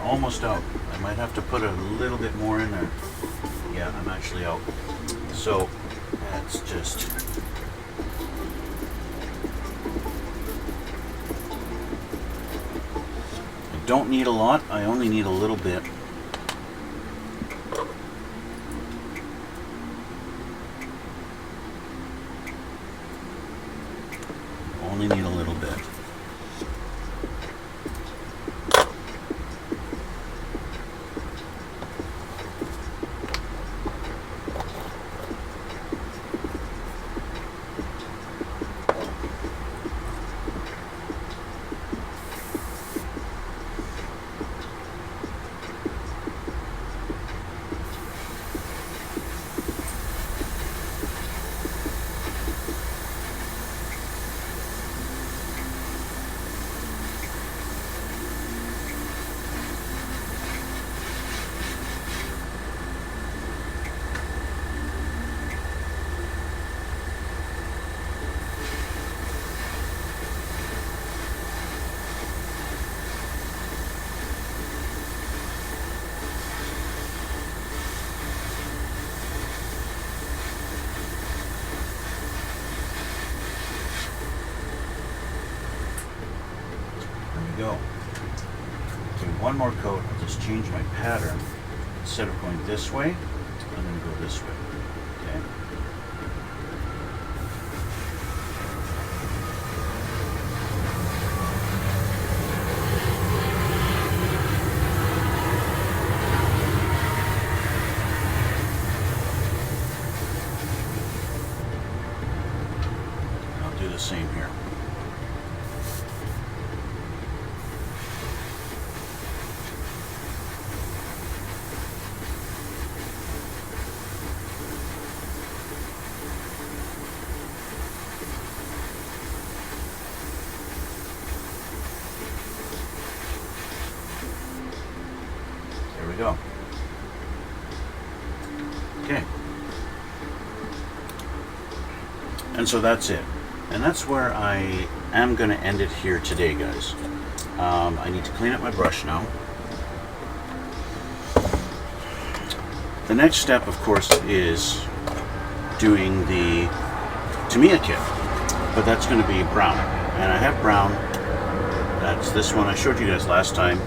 Almost out. I might have to put a little bit more in there. Yeah, I'm actually out. So that's just I don't need a lot, I only need a little bit. Only need a little bit. one more coat, I'll just change my pattern. Instead of going this way, I'm going to go this way. Okay. I'll do the same here. Go. Okay. And so that's it. And that's where I am going to end it here today, guys. I need to clean up my brush now. The next step, of course, is doing the Tamiya kit. But that's going to be brown. And I have brown. That's this one I showed you guys last time.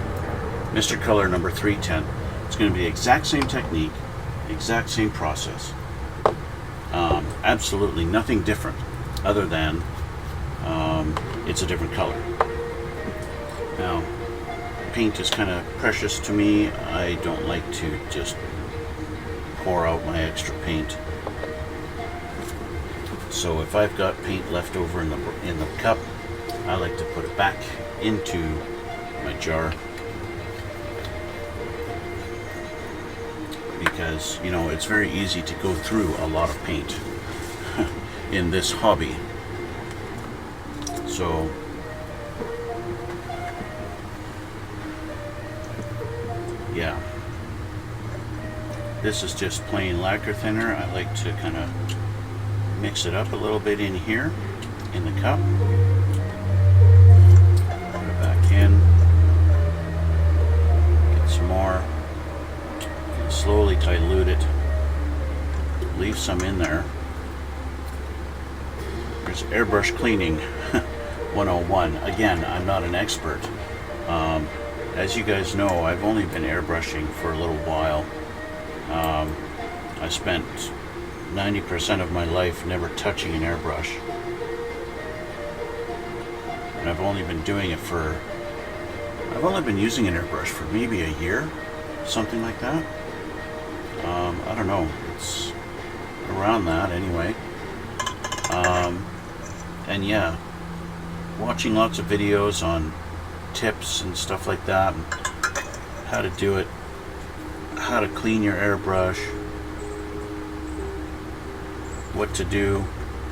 Mr. Color number 310. It's going to be the exact same technique, exact same process. Absolutely nothing different other than it's a different color. Now, paint is kind of precious to me. I don't like to just pour out my extra paint. So if I've got paint left over in the cup, I like to put it back into my jar. Because, you know, it's very easy to go through a lot of paint in this hobby. So, yeah. This is just plain lacquer thinner. I like to kind of mix it up a little bit in here, in the cup. Put it back in. Get some more. Slowly dilute it. Leave some in there. There's airbrush cleaning 101. Again, I'm not an expert. As you guys know, I've only been airbrushing for a little while. I spent 90% of my life never touching an airbrush. And I've only been doing it for... I've only been using an airbrush for maybe a year, something like that. I don't know, it's around that anyway. And yeah, watching lots of videos on tips and stuff like that, and how to do it, how to clean your airbrush, what to do,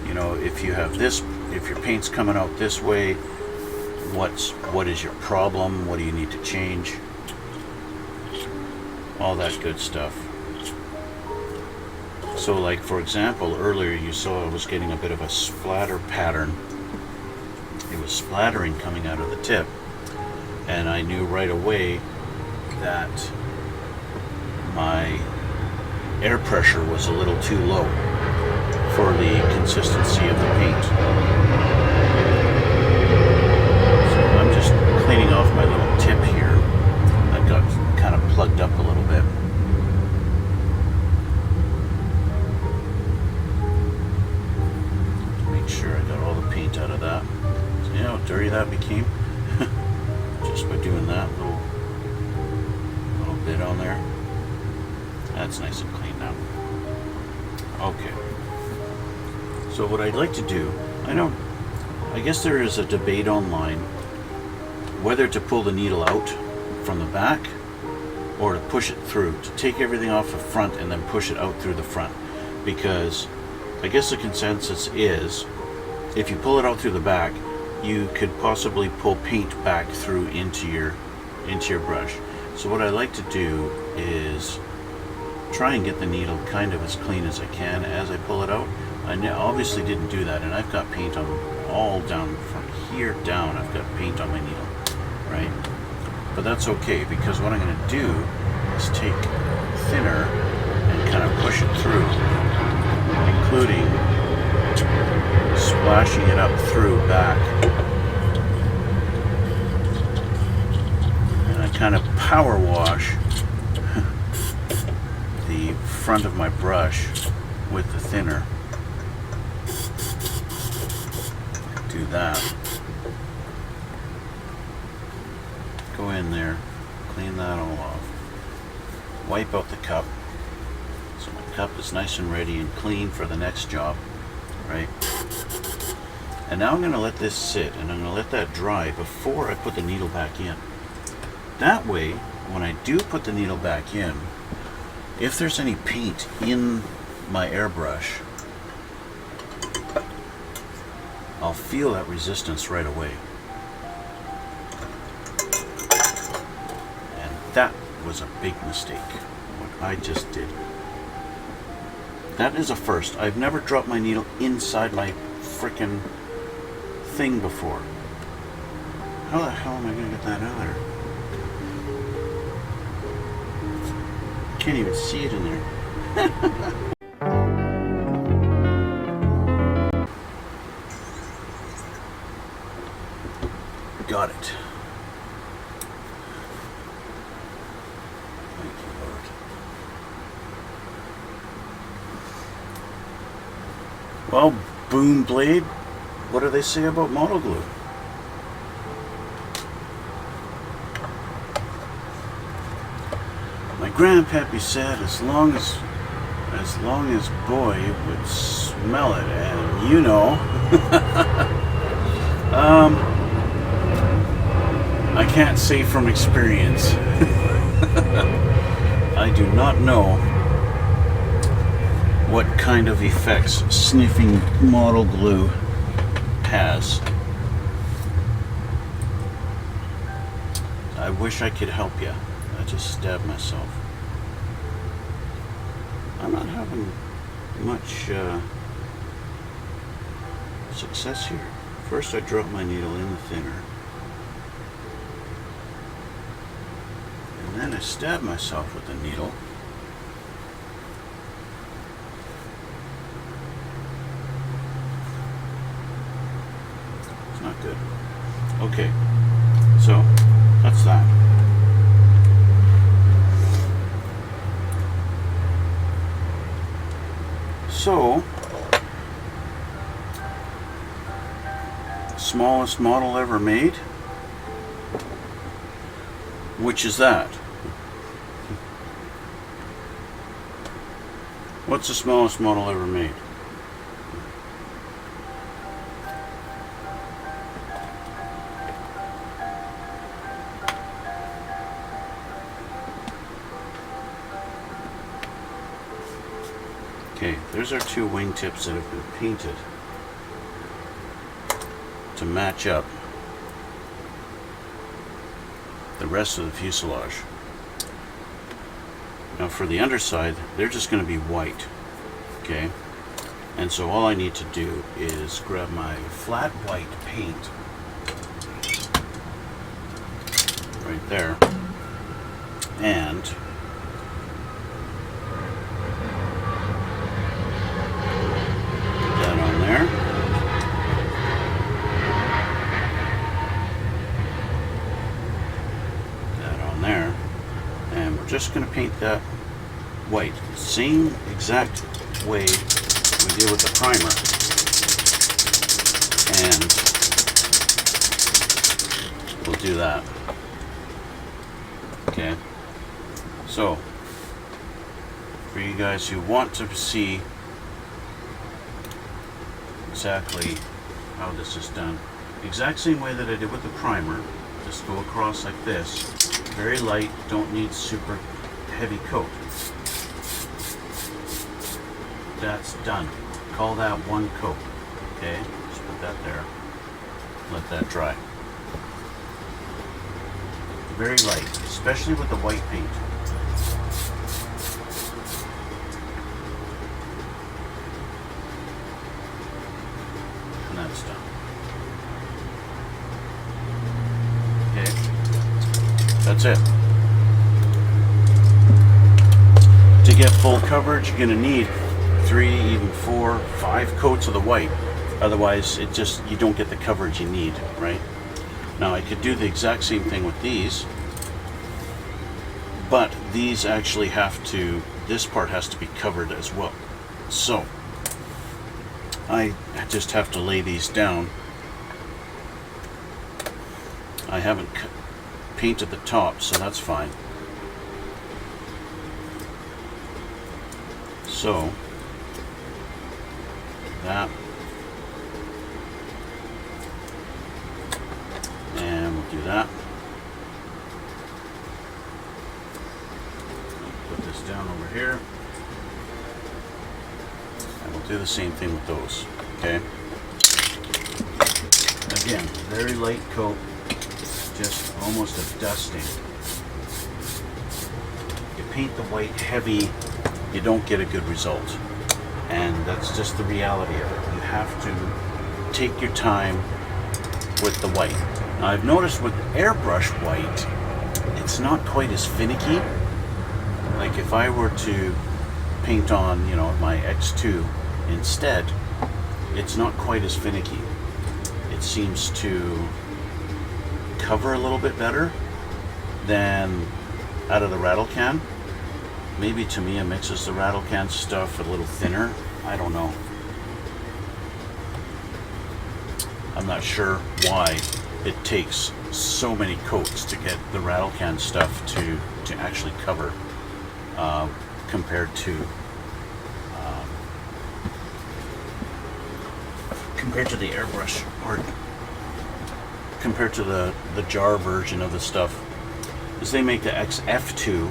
you know, if you have this, if your paint's coming out this way, what is your problem, what do you need to change, all that good stuff. So like, for example, earlier you saw I was getting a bit of a splatter pattern. It was splattering coming out of the tip. And I knew right away that my air pressure was a little too low for the consistency of the paint. So I'm just cleaning off my little tip here. That got kind of plugged up a little bit. Sure, I got all the paint out of that. See how dirty that became? Just by doing that little bit on there. That's nice and clean now. Okay. So what I'd like to do, I guess there is a debate online whether to pull the needle out from the back or to push it through, to take everything off the front and then push it out through the front. Because I guess the consensus is, if you pull it out through the back, you could possibly pull paint back through into your brush. So what I like to do is try and get the needle kind of as clean as I can as I pull it out. I obviously didn't do that, and I've got paint on all down from here down. I've got paint on my needle, right? But that's okay, because what I'm going to do is take thinner and kind of push it through, including splashing it up through back. And I kind of power wash the front of my brush with the thinner. Do that. Go in there, clean that all off. Wipe out the cup. So my cup is nice and ready and clean for the next job, right? And now I'm going to let this sit and I'm going to let that dry before I put the needle back in. That way, when I do put the needle back in, if there's any paint in my airbrush, I'll feel that resistance right away. And that was a big mistake, what I just did. That is a first. I've never dropped my needle inside my frickin' thing before. How the hell am I going to get that out of there? Can't even see it in there. Got it. Thank you, Lord. Well, boom blade, what do they say about model glue? My grandpappy said as long as boy would smell it, and you know. I can't say from experience. I do not know what kind of effects sniffing model glue has. I wish I could help you. I just stabbed myself. I'm not having much success here. First I dropped my needle in the thinner. And then I stabbed myself with the needle. It's not good. Okay, so that's that. So, smallest model ever made. Which is that? What's the smallest model ever made? Okay, there's our two wingtips that have been painted to match up the rest of the fuselage. Now for the underside, they're just going to be white, okay? And so all I need to do is grab my flat white paint right there and put that on there. There, and we're just going to paint that white, same exact way we did with the primer, and we'll do that. Okay, so for you guys who want to see exactly how this is done, exact same way that I did with the primer, just go across like this. Very light, don't need super heavy coat. That's done. Call that one coat. Okay, just put that there. Let that dry. Very light, especially with the white paint. And that's done. That's it. To get full coverage, you're going to need 3, even 4, 5 coats of the white. Otherwise, you don't get the coverage you need, right? Now, I could do the exact same thing with these. but these actually have to, this part has to be covered as well. So I just have to lay these down. I haven't painted the top, so that's fine. So that, and we'll do that. Put this down over here, and we'll do the same thing with those. Okay. Again, very light coat, just almost a dusting. You paint the white heavy, you don't get a good result. And that's just the reality of it. You have to take your time with the white. Now, I've noticed with airbrush white, it's not quite as finicky. Like if I were to paint on, you know, my X2 instead, it's not quite as finicky. It seems to cover a little bit better than out of the rattle can. Maybe Tamiya mixes the rattle can stuff a little thinner. I don't know. I'm not sure why it takes so many coats to get the rattle can stuff to actually cover compared to the airbrush, or compared to the jar version of the stuff. Is they make the F-2,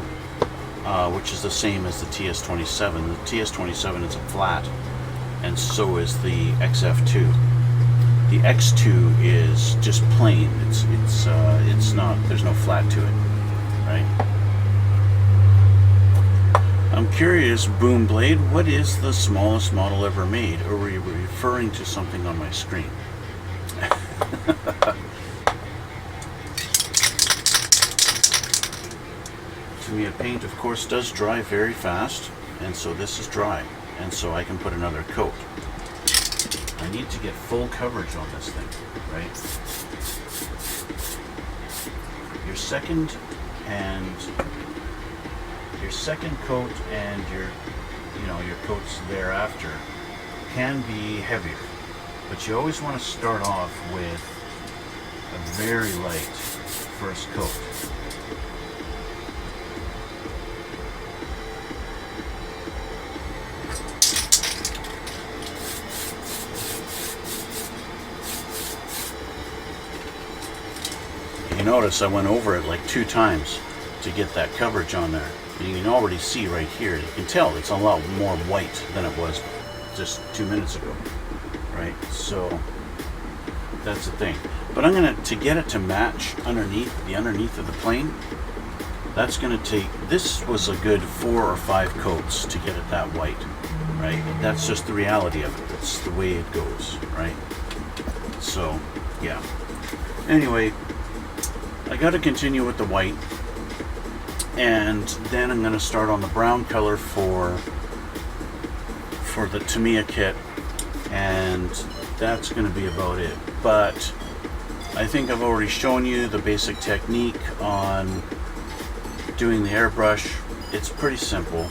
which is the same as the TS27. The TS27 is a flat, and so is the XF2. The X2 is just plain. It's not. There's no flat to it, right? I'm curious, Boom Blade, what is the smallest model ever made? Or were you referring to something on my screen? Tamiya paint, of course, does dry very fast, and so this is dry, and so I can put another coat. I need to get full coverage on this thing, right? Your second coat and your coats thereafter can be heavier, but you always want to start off with a very light first coat. You notice I went over it like 2 times to get that coverage on there. And you can already see right here, you can tell it's a lot more white than it was just 2 minutes ago, right? So that's the thing. But I'm gonna, to get it to match underneath of the plane, that's gonna take, this was a good 4 or 5 coats to get it that white, right? That's just the reality of it. That's the way it goes, right? So, yeah. Anyway, I got to continue with the white, and then I'm going to start on the brown color for the Tamiya kit, and that's going to be about it. But I think I've already shown you the basic technique on doing the airbrush. It's pretty simple.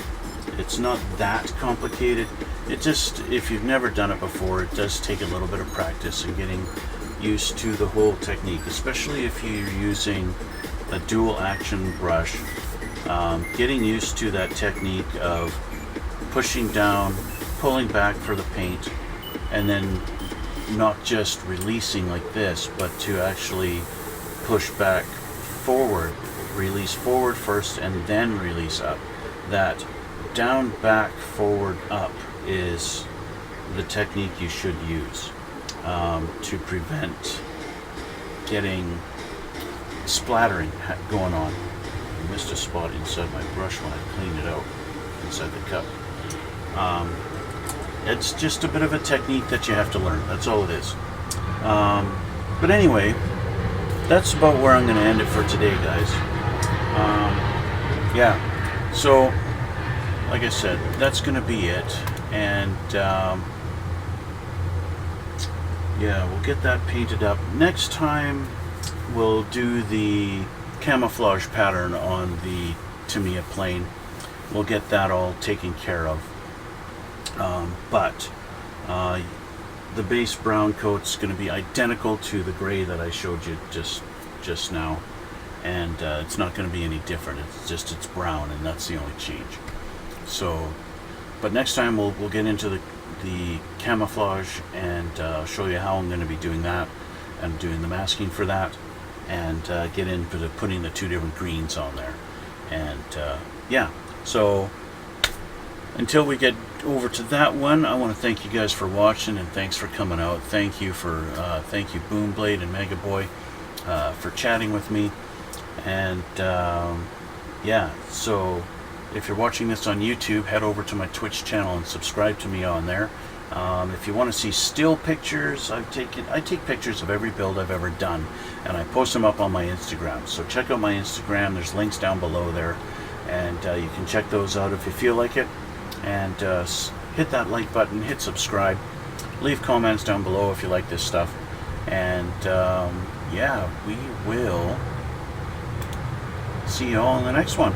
It's not that complicated. It just, if you've never done it before, it does take a little bit of practice and getting used to the whole technique, especially if you're using a dual action brush. Getting used to that technique of pushing down, pulling back for the paint, and then not just releasing like this, but to actually push back forward, release forward first and then release up. That down, back, forward, up is the technique you should use to prevent getting splattering going on. I missed a spot inside my brush when I cleaned it out inside the cup. It's just a bit of a technique that you have to learn. That's all it is. But anyway, that's about where I'm going to end it for today, guys. Yeah, so like I said, that's going to be it. And yeah, we'll get that painted up. Next time we'll do the camouflage pattern on the Tamiya plane. We'll get that all taken care of. But the base brown coat's going to be identical to the gray that I showed you just now, and it's not going to be any different. It's brown, and that's the only change. So, but next time we'll get into the camouflage, and show you how I'm going to be doing that. I'm doing the masking for that, and get into putting the two different greens on there. And yeah, so until we get over to that one, I want to thank you guys for watching, and thanks for coming out. Thank you Boomblade and Mega Boy for chatting with me. And yeah, so if you're watching this on YouTube, head over to my Twitch channel and subscribe to me on there. If you want to see still pictures, I take pictures of every build I've ever done, and I post them up on my Instagram. So check out my Instagram. There's links down below there, and you can check those out if you feel like it. And hit that like button, hit subscribe, leave comments down below if you like this stuff. And yeah, we will see you all in the next one.